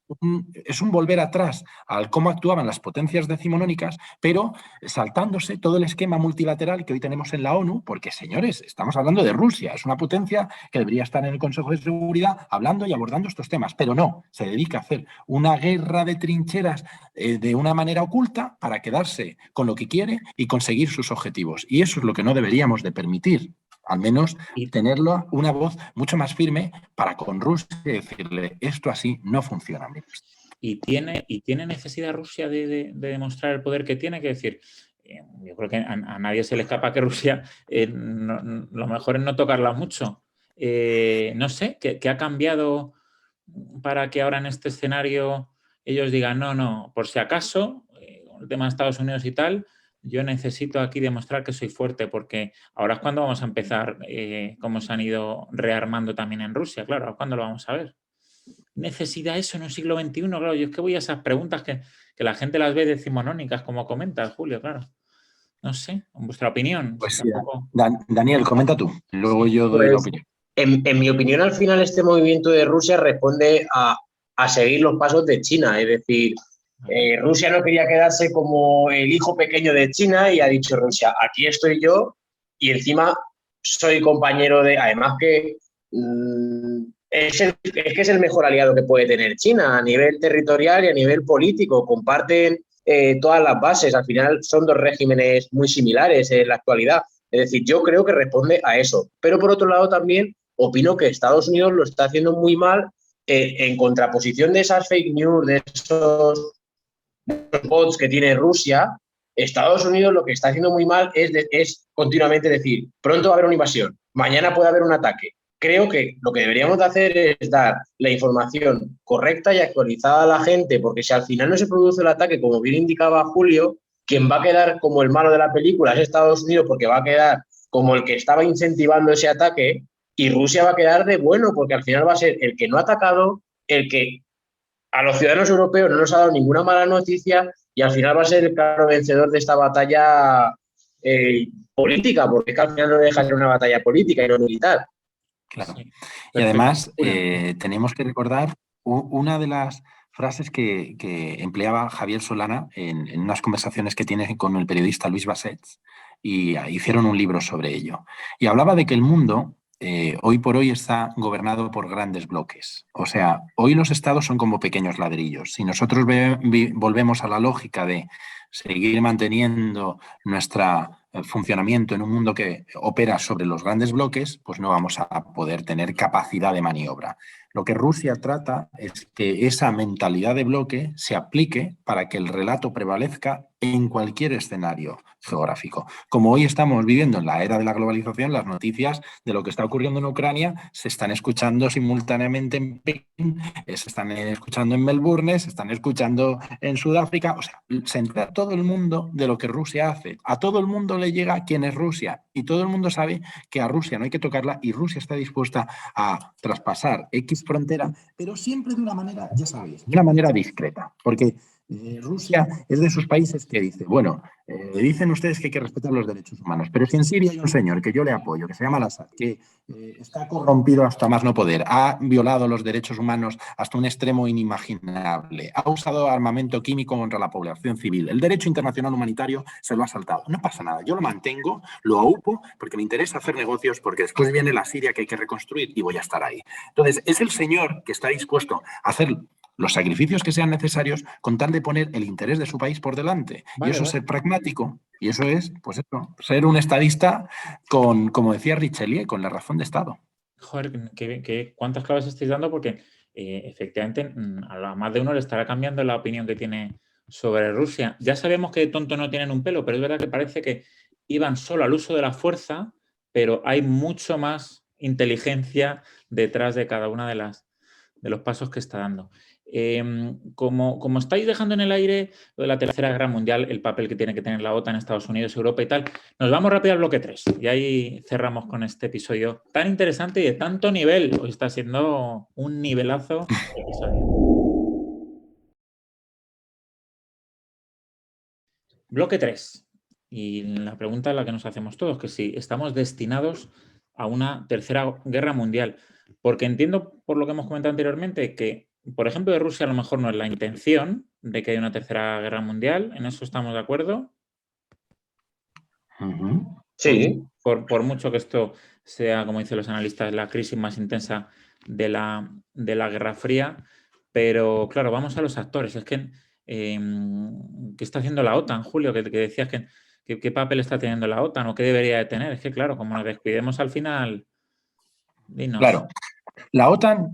un volver atrás al cómo actuaban las potencias decimonónicas, pero saltándose todo el esquema multilateral que hoy tenemos en la ONU, porque, señores, estamos hablando de Rusia, es una potencia que debería estar en el Consejo de Seguridad hablando y abordando estos temas, pero no, se dedica a hacer una guerra de trincheras de una manera oculta para quedarse con lo que quiere y conseguir sus objetivos. Y eso es lo que no deberíamos de permitir, al menos tenerlo una voz mucho más firme para con Rusia y decirle, esto así no funciona. ¿Y tiene necesidad Rusia de demostrar el poder que tiene? Que decir, yo creo que a nadie se le escapa que Rusia lo mejor es no tocarla mucho. No sé, ¿qué ha cambiado para que ahora en este escenario ellos digan, no, por si acaso, con el tema de Estados Unidos y tal, yo necesito aquí demostrar que soy fuerte, porque ahora es cuando vamos a empezar cómo se han ido rearmando también en Rusia, claro, ahora es cuando lo vamos a ver. ¿Necesidad eso en un siglo XXI? Claro, yo es que voy a esas preguntas que la gente las ve decimonónicas, como comentas, Julio, claro. No sé, en vuestra opinión. Pues Si sí, tampoco... Daniel, comenta tú, luego yo doy la opinión. En mi opinión, al final, este movimiento de Rusia responde a seguir los pasos de China. Es decir, Rusia no quería quedarse como el hijo pequeño de China y ha dicho Rusia, aquí estoy yo y encima soy compañero de... Además que es que es el mejor aliado que puede tener China a nivel territorial y a nivel político. Comparten todas las bases. Al final son dos regímenes muy similares en la actualidad. Es decir, yo creo que responde a eso. Pero por otro lado también opino que Estados Unidos lo está haciendo muy mal en contraposición de esas fake news, de esos bots que tiene Rusia. Estados Unidos lo que está haciendo muy mal es continuamente decir, pronto va a haber una invasión, mañana puede haber un ataque. Creo que lo que deberíamos de hacer es dar la información correcta y actualizada a la gente, porque si al final no se produce el ataque, como bien indicaba Julio, quien va a quedar como el malo de la película es Estados Unidos, porque va a quedar como el que estaba incentivando ese ataque, y Rusia va a quedar de bueno, porque al final va a ser el que no ha atacado, el que a los ciudadanos europeos no nos ha dado ninguna mala noticia, y al final va a ser el claro vencedor de esta batalla política, porque es que al final no deja de ser una batalla política y no militar. Claro. Y además tenemos que recordar una de las frases que empleaba Javier Solana en unas conversaciones que tiene con el periodista Luis Bassets, y hicieron un libro sobre ello. Y hablaba de que el mundo hoy por hoy está gobernado por grandes bloques. O sea, hoy los estados son como pequeños ladrillos. Si nosotros volvemos a la lógica de seguir manteniendo nuestro funcionamiento en un mundo que opera sobre los grandes bloques, pues no vamos a poder tener capacidad de maniobra. Lo que Rusia trata es que esa mentalidad de bloque se aplique para que el relato prevalezca en cualquier escenario geográfico. Como hoy estamos viviendo en la era de la globalización, las noticias de lo que está ocurriendo en Ucrania se están escuchando simultáneamente en Pekín, se están escuchando en Melbourne, se están escuchando en Sudáfrica. O sea, se entera todo el mundo de lo que Rusia hace. A todo el mundo le llega quién es Rusia y todo el mundo sabe que a Rusia no hay que tocarla y Rusia está dispuesta a traspasar X frontera, pero siempre de una manera, ya sabéis, de una manera discreta, porque Rusia es de esos países que dice, bueno, dicen ustedes que hay que respetar los derechos humanos, pero si en Siria hay un señor que yo le apoyo, que se llama al-Assad, que está corrompido hasta más no poder, ha violado los derechos humanos hasta un extremo inimaginable, ha usado armamento químico contra la población civil, el derecho internacional humanitario se lo ha saltado. No pasa nada, yo lo mantengo, lo aupo, porque me interesa hacer negocios, porque después viene la Siria que hay que reconstruir y voy a estar ahí. Entonces, es el señor que está dispuesto a hacer los sacrificios que sean necesarios con tal de poner el interés de su país por delante. Vale, y eso es vale. ser pragmático. Y eso es, pues eso, ser un estadista con, como decía Richelieu, con la razón de Estado. Joder, ¿cuántas claves estáis dando? Porque efectivamente a más de uno le estará cambiando la opinión que tiene sobre Rusia. Ya sabemos que de tonto no tienen un pelo, pero es verdad que parece que iban solo al uso de la fuerza, pero hay mucho más inteligencia detrás de cada una de los pasos que está dando. Como estáis dejando en el aire lo de la Tercera Guerra Mundial, el papel que tiene que tener la OTAN, Estados Unidos, Europa y tal, nos vamos rápido al bloque 3 y ahí cerramos con este episodio tan interesante y de tanto nivel. Hoy está siendo un nivelazo el episodio. Bloque 3. Y la pregunta es la que nos hacemos todos, que si estamos destinados a una Tercera Guerra Mundial. Porque entiendo, por lo que hemos comentado anteriormente, que, por ejemplo, de Rusia a lo mejor no es la intención de que haya una Tercera Guerra Mundial. ¿En eso estamos de acuerdo? Sí. Por mucho que esto sea, como dicen los analistas, la crisis más intensa de la Guerra Fría. Pero, claro, vamos a los actores. Es que, ¿qué está haciendo la OTAN, Julio? Que decías que qué papel está teniendo la OTAN o qué debería de tener. Es que, claro, como nos descuidemos al final, dinos. Claro, la OTAN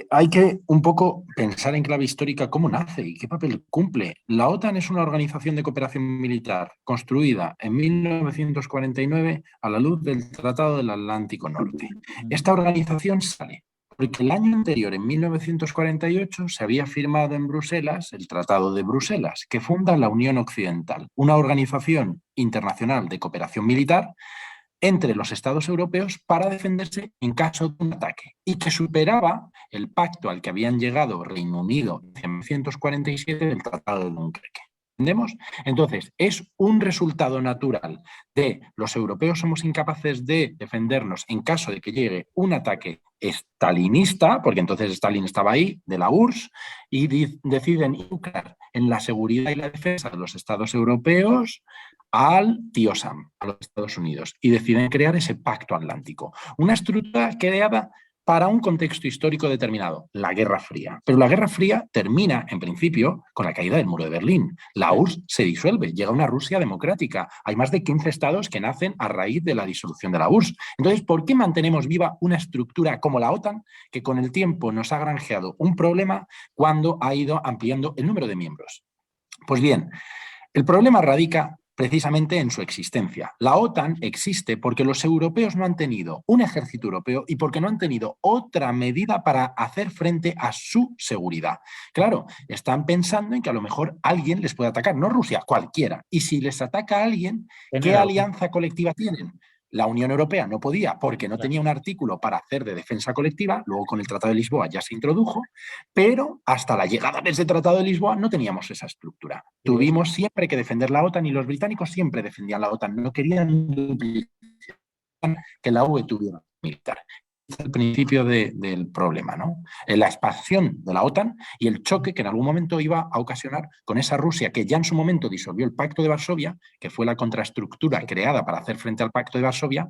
hay que un poco pensar en clave histórica cómo nace y qué papel cumple. La OTAN es una organización de cooperación militar construida en 1949 a la luz del Tratado del Atlántico Norte. Esta organización sale porque el año anterior, en 1948, se había firmado en Bruselas el Tratado de Bruselas, que funda la Unión Occidental, una organización internacional de cooperación militar entre los estados europeos para defenderse en caso de un ataque y que superaba el pacto al que habían llegado Reino Unido en 1947 del Tratado de Dunkerque. ¿Entendemos? Entonces, es un resultado natural de los europeos somos incapaces de defendernos en caso de que llegue un ataque estalinista, porque entonces Stalin estaba ahí, de la URSS, y deciden involucrar en la seguridad y la defensa de los estados europeos al tío Sam, a los Estados Unidos, y deciden crear ese pacto atlántico. Una estructura creada para un contexto histórico determinado, la Guerra Fría. Pero la Guerra Fría termina, en principio, con la caída del muro de Berlín. La URSS se disuelve, llega una Rusia democrática. Hay más de 15 estados que nacen a raíz de la disolución de la URSS. Entonces, ¿por qué mantenemos viva una estructura como la OTAN que con el tiempo nos ha granjeado un problema cuando ha ido ampliando el número de miembros? Pues bien, el problema radica precisamente en su existencia. La OTAN existe porque los europeos no han tenido un ejército europeo y porque no han tenido otra medida para hacer frente a su seguridad. Claro, están pensando en que a lo mejor alguien les puede atacar, no Rusia, cualquiera. Y si les ataca a alguien, ¿qué alianza colectiva tienen? La Unión Europea no podía porque no tenía un artículo para hacer de defensa colectiva, luego con el Tratado de Lisboa ya se introdujo, pero hasta la llegada de ese Tratado de Lisboa no teníamos esa estructura. Tuvimos siempre que defender la OTAN y los británicos siempre defendían la OTAN, no querían que la UE tuviera militar. Es el principio del problema, ¿no? La expansión de la OTAN y el choque que en algún momento iba a ocasionar con esa Rusia que ya en su momento disolvió el Pacto de Varsovia, que fue la contraestructura creada para hacer frente al Pacto de Varsovia,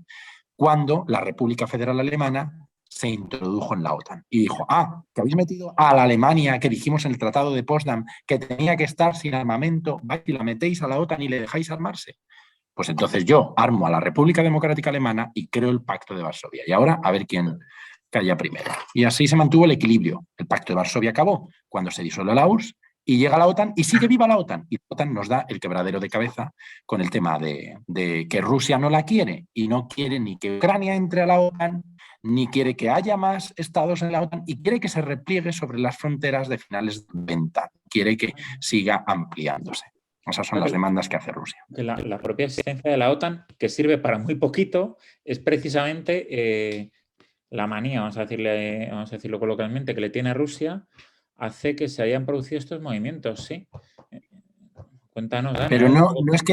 cuando la República Federal Alemana se introdujo en la OTAN y dijo, que habéis metido a la Alemania que dijimos en el Tratado de Potsdam que tenía que estar sin armamento, vais y la metéis a la OTAN y le dejáis armarse. Pues entonces yo armo a la República Democrática Alemana y creo el Pacto de Varsovia. Y ahora a ver quién calla primero. Y así se mantuvo el equilibrio. El Pacto de Varsovia acabó cuando se disuelve la URSS y llega la OTAN y sigue viva la OTAN. Y la OTAN nos da el quebradero de cabeza con el tema de que Rusia no la quiere y no quiere ni que Ucrania entre a la OTAN, ni quiere que haya más estados en la OTAN y quiere que se repliegue sobre las fronteras de finales de 90. Quiere que siga ampliándose. Esas son las demandas que hace Rusia. Que la propia existencia de la OTAN, que sirve para muy poquito, es precisamente la manía, vamos a decirlo coloquialmente, que le tiene Rusia hace que se hayan producido estos movimientos, sí. Cuéntanos, Dani. Pero no es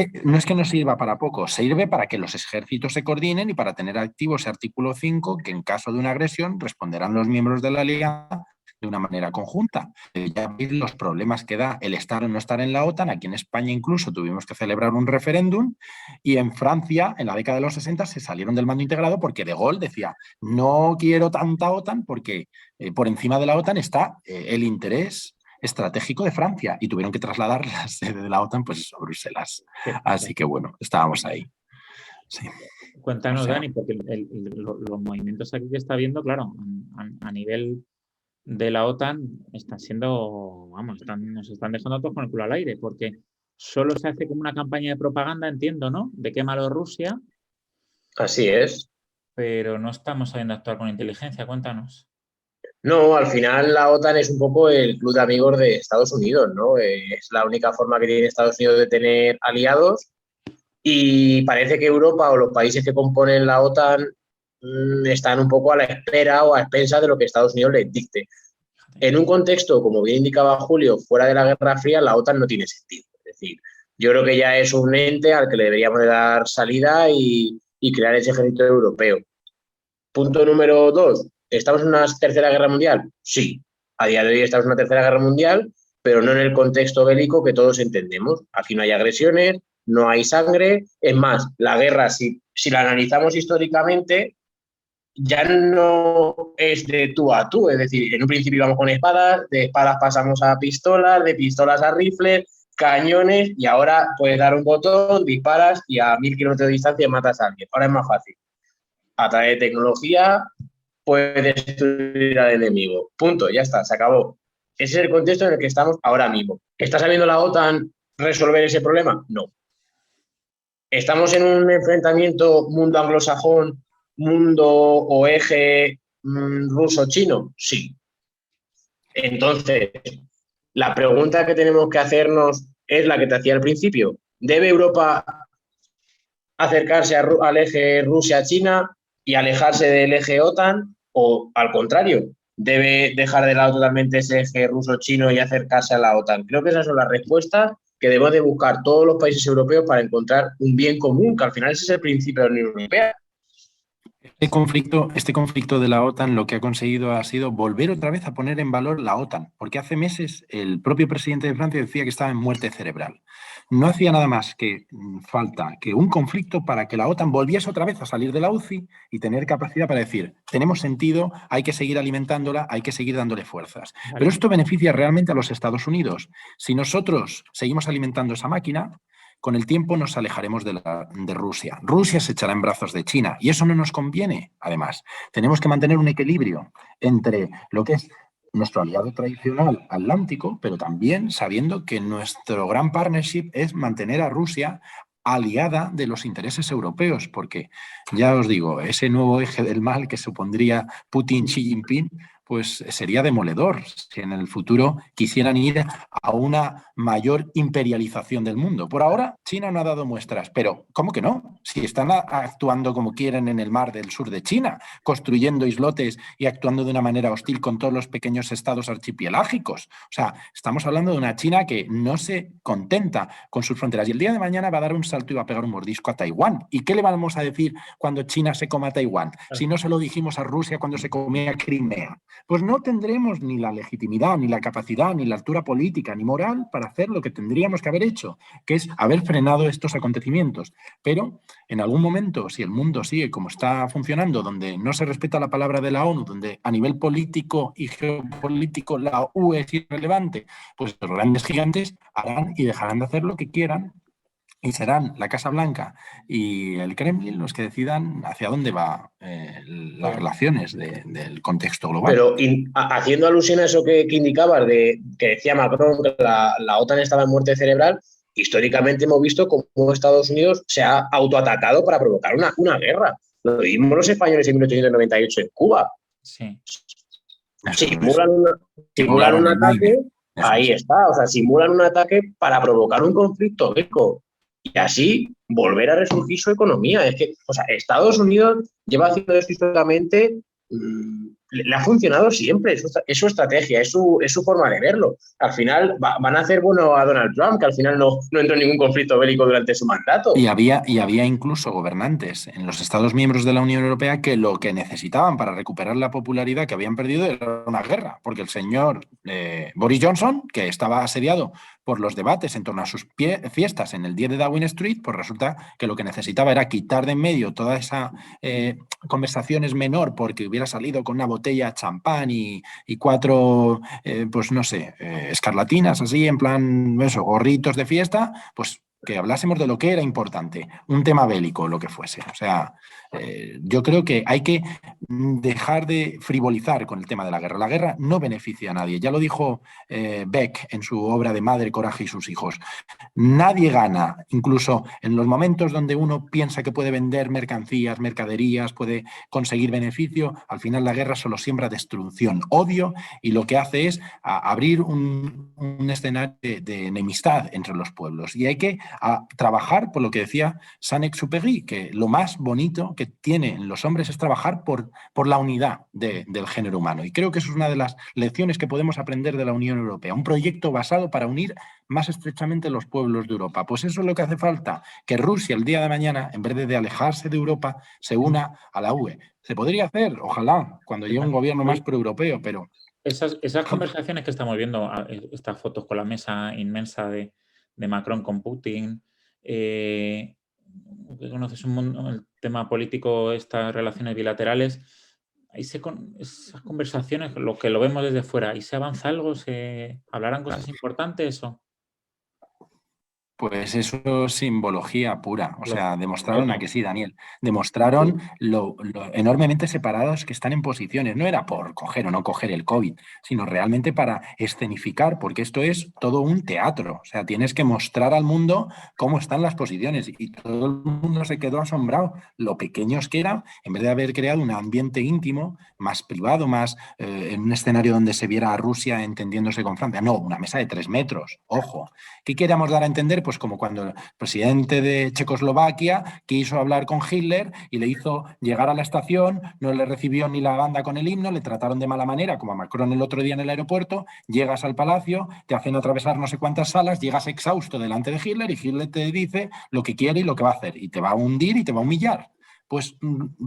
que no sirva para poco, sirve para que los ejércitos se coordinen y para tener activo ese artículo 5 que en caso de una agresión responderán los miembros de la alianza de una manera conjunta. Ya veis los problemas que da el estar o no estar en la OTAN. Aquí en España incluso tuvimos que celebrar un referéndum y en Francia, en la década de los 60, se salieron del mando integrado porque De Gaulle decía no quiero tanta OTAN porque por encima de la OTAN está el interés estratégico de Francia y tuvieron que trasladar la sede de la OTAN pues a Bruselas. Sí, Así sí. que bueno, estábamos ahí. Sí. Cuéntanos, O sea, Dani, porque los movimientos aquí que está viendo, claro, a nivel de la OTAN están siendo, vamos, nos están dejando todos con el culo al aire, porque solo se hace como una campaña de propaganda, entiendo, ¿no? De qué malo Rusia, Así es. pero no estamos sabiendo actuar con inteligencia. Cuéntanos. No, al final la OTAN es un poco el club de amigos de Estados Unidos, ¿no? Es la única forma que tiene Estados Unidos de tener aliados y parece que Europa o los países que componen la OTAN están un poco a la espera o a expensas de lo que Estados Unidos les dicte. En un contexto, como bien indicaba Julio, fuera de la Guerra Fría, la OTAN no tiene sentido. Es decir, yo creo que ya es un ente al que le deberíamos de dar salida y crear ese ejército europeo. Punto número 2. ¿Estamos en una tercera guerra mundial? Sí. A día de hoy estamos en una tercera guerra mundial, pero no en el contexto bélico que todos entendemos. Aquí no hay agresiones, no hay sangre. Es más, la guerra, si la analizamos históricamente, ya no es de tú a tú. Es decir, en un principio íbamos con espadas, de espadas pasamos a pistolas, de pistolas a rifles, cañones, y ahora puedes dar un botón, disparas y a 1000 kilómetros de distancia matas a alguien. Ahora es más fácil. A través de tecnología puedes destruir al enemigo. Punto, ya está, se acabó. Ese es el contexto en el que estamos ahora mismo. ¿Está sabiendo la OTAN resolver ese problema? No. ¿Estamos en un enfrentamiento mundo anglosajón, mundo o eje ruso-chino? Sí. Entonces, la pregunta que tenemos que hacernos es la que te hacía al principio. ¿Debe Europa acercarse al eje Rusia-China y alejarse del eje OTAN, o al contrario, debe dejar de lado totalmente ese eje ruso-chino y acercarse a la OTAN? Creo que esas son las respuestas que debemos de buscar todos los países europeos para encontrar un bien común, que al final ese es el principio de la Unión Europea. Este conflicto de la OTAN lo que ha conseguido ha sido volver otra vez a poner en valor la OTAN, porque hace meses el propio presidente de Francia decía que estaba en muerte cerebral. No hacía nada más que falta que un conflicto para que la OTAN volviese otra vez a salir de la UCI y tener capacidad para decir, tenemos sentido, hay que seguir alimentándola, hay que seguir dándole fuerzas. Vale. Pero esto beneficia realmente a los Estados Unidos. Si nosotros seguimos alimentando esa máquina, con el tiempo nos alejaremos de Rusia. Rusia se echará en brazos de China y eso no nos conviene. Además, tenemos que mantener un equilibrio entre lo que es nuestro aliado tradicional atlántico, pero también sabiendo que nuestro gran partnership es mantener a Rusia aliada de los intereses europeos, porque ya os digo, ese nuevo eje del mal que supondría Putin-Xi Jinping, pues sería demoledor si en el futuro quisieran ir a una mayor imperialización del mundo. Por ahora, China no ha dado muestras, pero ¿cómo que no? Si están actuando como quieren en el mar del sur de China, construyendo islotes y actuando de una manera hostil con todos los pequeños estados archipelágicos. O sea, estamos hablando de una China que no se contenta con sus fronteras y el día de mañana va a dar un salto y va a pegar un mordisco a Taiwán. ¿Y qué le vamos a decir cuando China se coma a Taiwán? Si no se lo dijimos a Rusia cuando se comía Crimea. Pues no tendremos ni la legitimidad, ni la capacidad, ni la altura política, ni moral para hacer lo que tendríamos que haber hecho, que es haber frenado estos acontecimientos. Pero en algún momento, si el mundo sigue como está funcionando, donde no se respeta la palabra de la ONU, donde a nivel político y geopolítico la UE es irrelevante, pues los grandes gigantes harán y dejarán de hacer lo que quieran. Y serán la Casa Blanca y el Kremlin los que decidan hacia dónde van las relaciones del contexto global. Pero haciendo alusión a eso que indicabas, que decía Macron que la OTAN estaba en muerte cerebral, históricamente hemos visto cómo Estados Unidos se ha autoatacado para provocar una guerra. Lo vimos los españoles en 1898 en Cuba. Sí. Simulan un ataque, ahí está, o sea, simulan un ataque para provocar un conflicto bélico. Y así volver a resurgir su economía. Es que, o sea, Estados Unidos lleva haciendo esto históricamente le ha funcionado siempre, es su estrategia, es su forma de verlo. Al final van a hacer bueno a Donald Trump, que al final no entró en ningún conflicto bélico durante su mandato. Y había incluso gobernantes en los Estados miembros de la Unión Europea que lo que necesitaban para recuperar la popularidad que habían perdido era una guerra, porque el señor Boris Johnson, que estaba asediado por los debates en torno a sus fiestas en el 10 de Downing Street, pues resulta que lo que necesitaba era quitar de en medio toda esa conversaciones menor porque hubiera salido con una botella de champán y 4, pues no sé, escarlatinas así, en plan, eso, gorritos de fiesta, pues que hablásemos de lo que era importante, un tema bélico, lo que fuese. O sea, yo creo que hay que dejar de frivolizar con el tema de la guerra. La guerra no beneficia a nadie. Ya lo dijo Beck en su obra de Madre, Coraje y sus hijos. Nadie gana, incluso en los momentos donde uno piensa que puede vender mercancías, mercaderías, puede conseguir beneficio, al final la guerra solo siembra destrucción, odio, y lo que hace es abrir un escenario de enemistad entre los pueblos. Y hay que trabajar por lo que decía Saint-Exupéry, que lo más bonito que tienen los hombres es trabajar por la unidad del género humano. Y creo que eso es una de las lecciones que podemos aprender de la Unión Europea, un proyecto basado para unir más estrechamente los pueblos de Europa. Pues eso es lo que hace falta, que Rusia el día de mañana, en vez de alejarse de Europa, se una a la UE. Se podría hacer, ojalá, cuando llegue un gobierno más proeuropeo, pero... Esas conversaciones que estamos viendo, estas fotos con la mesa inmensa de Macron con Putin, conoces el tema político, estas relaciones bilaterales, ahí esas conversaciones, lo que lo vemos desde fuera, ¿ahí se avanza algo? ¿Se hablarán cosas importantes o...? Pues eso es simbología pura. O sea, demostraron a que sí, Daniel. Demostraron lo enormemente separados que están en posiciones. No era por coger o no coger el COVID, sino realmente para escenificar, porque esto es todo un teatro. O sea, tienes que mostrar al mundo cómo están las posiciones. Y todo el mundo se quedó asombrado lo pequeños que eran, en vez de haber creado un ambiente íntimo, más privado, más en un escenario donde se viera a Rusia entendiéndose con Francia. No, una mesa de 3 metros. Ojo. ¿Qué queríamos dar a entender? Pues como cuando el presidente de Checoslovaquia quiso hablar con Hitler y le hizo llegar a la estación, no le recibió ni la banda con el himno, le trataron de mala manera, como a Macron el otro día en el aeropuerto, llegas al palacio, te hacen atravesar no sé cuántas salas, llegas exhausto delante de Hitler y Hitler te dice lo que quiere y lo que va a hacer, y te va a hundir y te va a humillar. Pues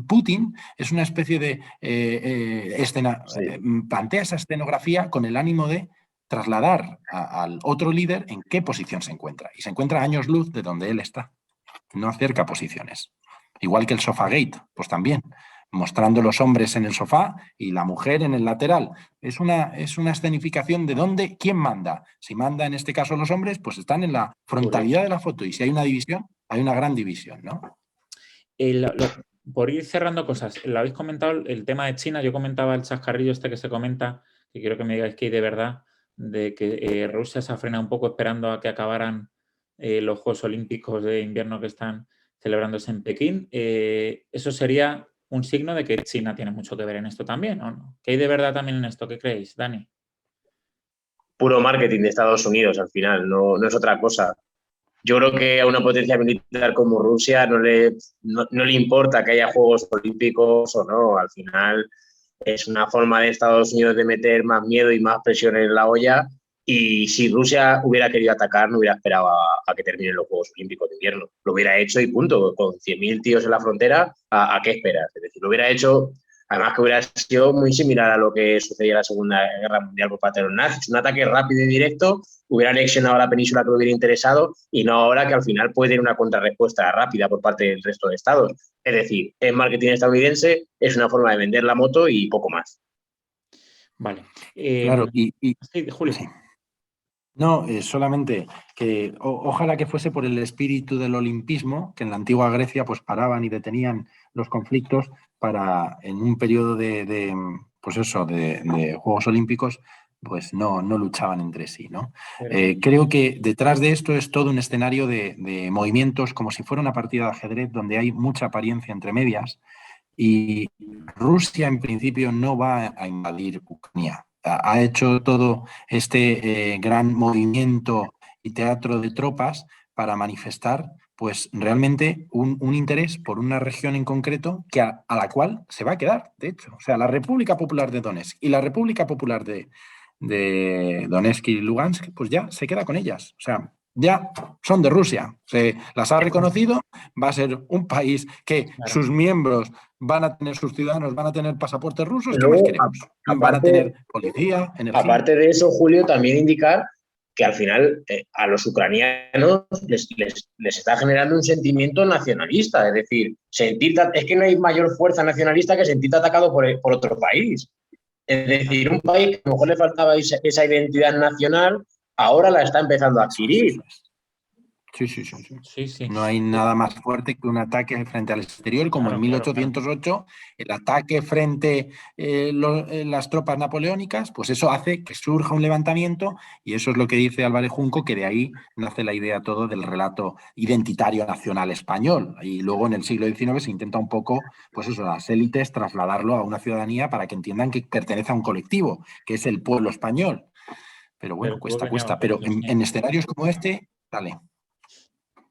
Putin es una especie de plantea esa escenografía con el ánimo de trasladar al otro líder en qué posición se encuentra. Y se encuentra a años luz de donde él está. No acerca posiciones. Igual que el Sofagate, pues también, mostrando los hombres en el sofá y la mujer en el lateral. Es una escenificación de dónde, quién manda. Si manda en este caso los hombres, pues están en la frontalidad de la foto. Y si hay una división, hay una gran división, ¿no? Por ir cerrando cosas, lo habéis comentado el tema de China. Yo comentaba el chascarrillo este que se comenta, que quiero que me digáis que hay de verdad, de que Rusia se ha frenado un poco esperando a que acabaran los Juegos Olímpicos de invierno que están celebrándose en Pekín. Eso sería un signo de que China tiene mucho que ver en esto también, ¿o no? ¿Qué hay de verdad también en esto? ¿Qué creéis, Dani? Puro marketing de Estados Unidos al final, no es otra cosa. Yo creo que a una potencia militar como Rusia no le importa que haya Juegos Olímpicos o no. Al final es una forma de Estados Unidos de meter más miedo y más presión en la olla. Y si Rusia hubiera querido atacar, no hubiera esperado a que terminen los Juegos Olímpicos de invierno. Lo hubiera hecho y punto. Con 100.000 tíos en la frontera, ¿a qué esperas? Es decir, lo hubiera hecho, además que hubiera sido muy similar a lo que sucedía en la Segunda Guerra Mundial por parte de los nazis. Un ataque rápido y directo, hubiera anexionado la península que le hubiera interesado y no ahora que al final puede tener una contrarrespuesta rápida por parte del resto de estados. Es decir, es marketing estadounidense, es una forma de vender la moto y poco más. Vale. Claro, sí, Julio. Sí. No, solamente que ojalá que fuese por el espíritu del olimpismo, que en la antigua Grecia pues paraban y detenían los conflictos para en un periodo de Juegos Olímpicos pues no luchaban entre sí, ¿no? Creo que detrás de esto es todo un escenario de movimientos como si fuera una partida de ajedrez donde hay mucha apariencia entre medias y Rusia en principio no va a invadir Ucrania. Ha hecho todo este gran movimiento y teatro de tropas para manifestar pues realmente un interés por una región en concreto que a la cual se va a quedar, de hecho. O sea, la República Popular de Donetsk y la República Popular de Donetsk y Lugansk, pues ya se queda con ellas. O sea, ya son de Rusia. Se las ha reconocido, va a ser un país que sus miembros van a tener, sus ciudadanos van a tener pasaportes rusos. ¿Qué más queremos? Van a tener policía, energía. Aparte de eso, Julio, también indicar que al final a los ucranianos les está generando un sentimiento nacionalista, es decir, es que no hay mayor fuerza nacionalista que sentirte atacado por otro país. Es decir, un país que a lo mejor le faltaba esa identidad nacional, ahora la está empezando a adquirir. Sí. No hay nada más fuerte que un ataque frente al exterior, como en 1808, el ataque frente las tropas napoleónicas, pues eso hace que surja un levantamiento, y eso es lo que dice Álvarez Junco, que de ahí nace la idea todo del relato identitario nacional español. Y luego en el siglo XIX se intenta un poco, pues eso, las élites trasladarlo a una ciudadanía para que entiendan que pertenece a un colectivo, que es el pueblo español. Pero bueno, cuesta. Pero en escenarios como este, dale.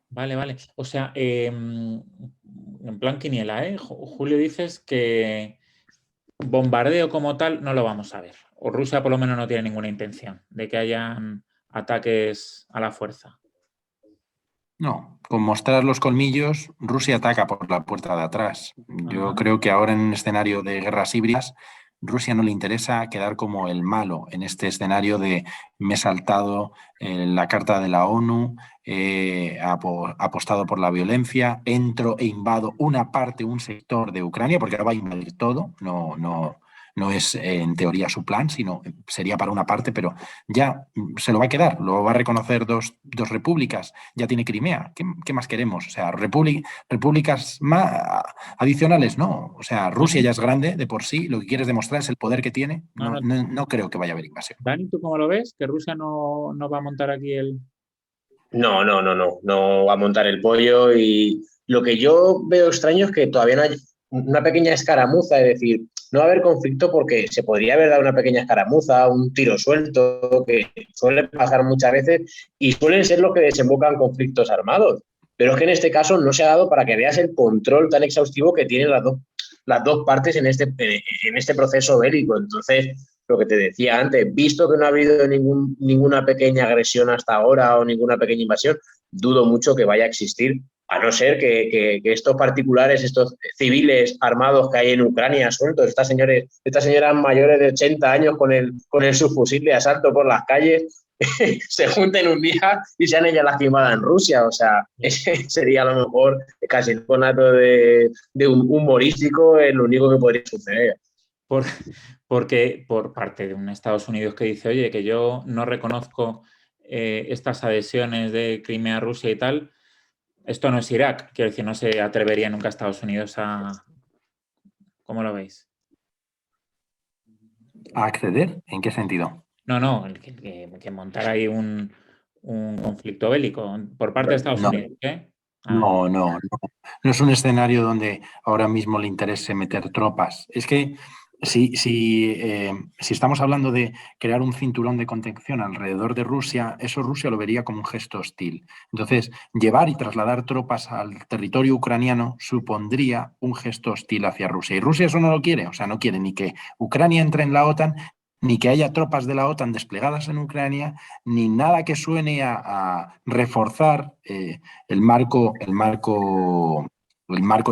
Vale. O sea, en plan quiniela, Julio, dices que bombardeo como tal no lo vamos a ver. O Rusia por lo menos no tiene ninguna intención de que hayan ataques a la fuerza. No, con mostrar los colmillos, Rusia ataca por la puerta de atrás. Yo creo que ahora en un escenario de guerras híbridas, Rusia no le interesa quedar como el malo en este escenario de me he saltado la Carta de la ONU, apostado por la violencia, entro e invado una parte, un sector de Ucrania, porque ahora va a invadir todo, no es en teoría su plan, sino sería para una parte, pero ya se lo va a quedar, lo va a reconocer dos repúblicas, ya tiene Crimea, ¿qué más queremos? O sea, repúblicas más adicionales, no, o sea, Rusia ya es grande de por sí, lo que quieres demostrar es el poder que tiene, no creo que vaya a haber invasión. Dani, ¿tú cómo lo ves? ¿Que Rusia no va a montar aquí el...? No va a montar el pollo, y lo que yo veo extraño es que todavía no hay una pequeña escaramuza, es decir, no va a haber conflicto porque se podría haber dado una pequeña escaramuza, un tiro suelto, que suele pasar muchas veces y suelen ser los que desembocan conflictos armados. Pero es que en este caso no se ha dado para que veas el control tan exhaustivo que tienen las dos partes en este proceso bélico. Entonces, lo que te decía antes, visto que no ha habido ninguna pequeña agresión hasta ahora o ninguna pequeña invasión, dudo mucho que vaya a existir, a no ser que estos particulares, estos civiles armados que hay en Ucrania sueltos, estas señoras mayores de 80 años con el subfusil de asalto por las calles, se junten un día y sean ellas las quemadas en Rusia. O sea, ese sería a lo mejor casi el conato de un humorístico, es lo único que podría suceder. Porque por parte de un Estados Unidos que dice, oye, que yo no reconozco estas adhesiones de Crimea a Rusia y tal, esto no es Irak. Quiero decir, no se atrevería nunca Estados Unidos a... ¿Cómo lo veis? ¿A acceder? ¿En qué sentido? No, que montar ahí un conflicto bélico por parte de Estados Unidos. No es un escenario donde ahora mismo le interese meter tropas. Es que si estamos hablando de crear un cinturón de contención alrededor de Rusia, eso Rusia lo vería como un gesto hostil. Entonces, llevar y trasladar tropas al territorio ucraniano supondría un gesto hostil hacia Rusia. Y Rusia eso no lo quiere, o sea, no quiere ni que Ucrania entre en la OTAN, ni que haya tropas de la OTAN desplegadas en Ucrania, ni nada que suene a reforzar el marco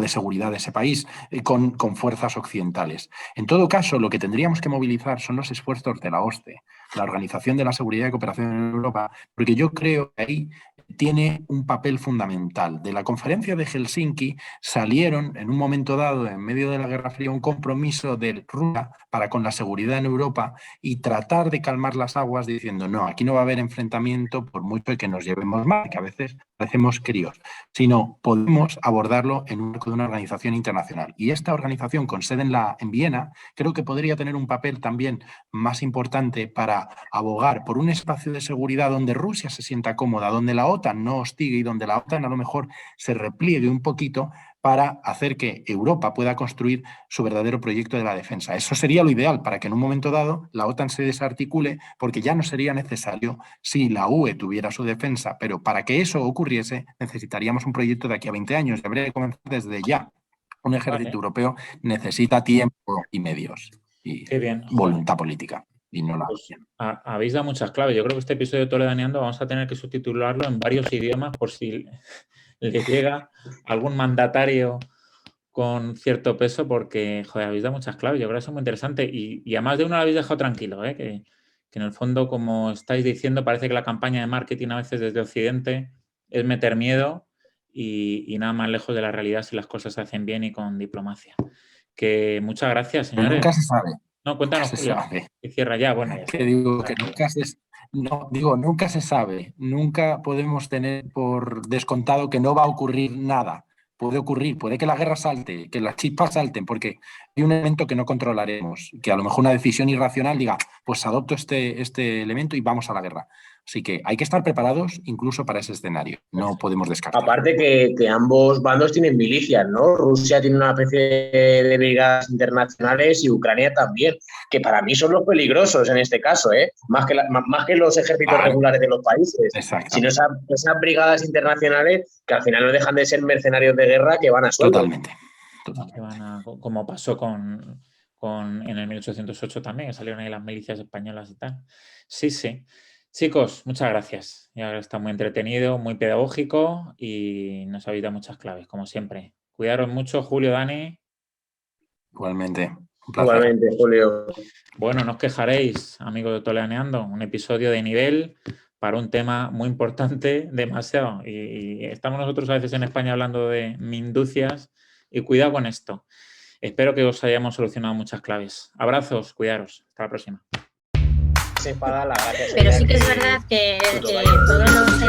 de seguridad de ese país con fuerzas occidentales. En todo caso, lo que tendríamos que movilizar son los esfuerzos de la OSCE, la Organización de la Seguridad y Cooperación en Europa, porque yo creo que ahí tiene un papel fundamental. De la conferencia de Helsinki salieron en un momento dado, en medio de la Guerra Fría, un compromiso de Rusia para con la seguridad en Europa y tratar de calmar las aguas diciendo, no, aquí no va a haber enfrentamiento por mucho que nos llevemos mal, que a veces parecemos críos, sino podemos abordarlo en un marco de una organización internacional. Y esta organización con sede en Viena creo que podría tener un papel también más importante para abogar por un espacio de seguridad donde Rusia se sienta cómoda, donde la OTAN no hostigue y donde la OTAN a lo mejor se repliegue un poquito para hacer que Europa pueda construir su verdadero proyecto de la defensa. Eso sería lo ideal para que en un momento dado la OTAN se desarticule, porque ya no sería necesario si la UE tuviera su defensa, pero para que eso ocurriese necesitaríamos un proyecto de aquí a 20 años y habría que comenzar desde ya. Un ejército europeo necesita tiempo y medios y Qué bien. voluntad política. Y no la Pues, habéis dado muchas claves. Yo creo que este episodio de Toledaneando vamos a tener que subtitularlo en varios idiomas por si le llega algún mandatario con cierto peso, porque, joder, habéis dado muchas claves. Yo creo que eso es muy interesante. Y a más de uno lo habéis dejado tranquilo, ¿eh? Que en el fondo, como estáis diciendo, parece que la campaña de marketing a veces desde Occidente es meter miedo y nada más lejos de la realidad si las cosas se hacen bien y con diplomacia. Que muchas gracias, Pero señores. nunca se sabe. No, cuéntanos, Se Julio. sabe. Y cierra ya, bueno. Ya que digo que nunca se sabe, nunca podemos tener por descontado que no va a ocurrir nada. Puede ocurrir, puede que la guerra salte, que las chispas salten, porque hay un elemento que no controlaremos, que a lo mejor una decisión irracional diga, pues adopto este elemento y vamos a la guerra. Así que hay que estar preparados incluso para ese escenario. No podemos descartar. Aparte que ambos bandos tienen milicias, ¿no? Rusia tiene una especie de brigadas internacionales y Ucrania también, que para mí son los peligrosos en este caso, ¿eh? Más que los ejércitos regulares de los países, sino esas brigadas internacionales que al final no dejan de ser mercenarios de guerra que van a sueldo. Totalmente. Que como pasó en el 1808 también, que salieron ahí las milicias españolas y tal. Sí, sí. Chicos, muchas gracias. Ya está muy entretenido, muy pedagógico y nos habéis dado muchas claves, como siempre. Cuidaros mucho, Julio, Dani. Igualmente. Un placer. Igualmente, Julio. Bueno, no os quejaréis, amigos de Toledaneando. Un episodio de nivel para un tema muy importante, demasiado. Y estamos nosotros a veces en España hablando de minducias y cuidado con esto. Espero que os hayamos solucionado muchas claves. Abrazos, cuidaros. Hasta la próxima. Pero sí que es verdad que todos los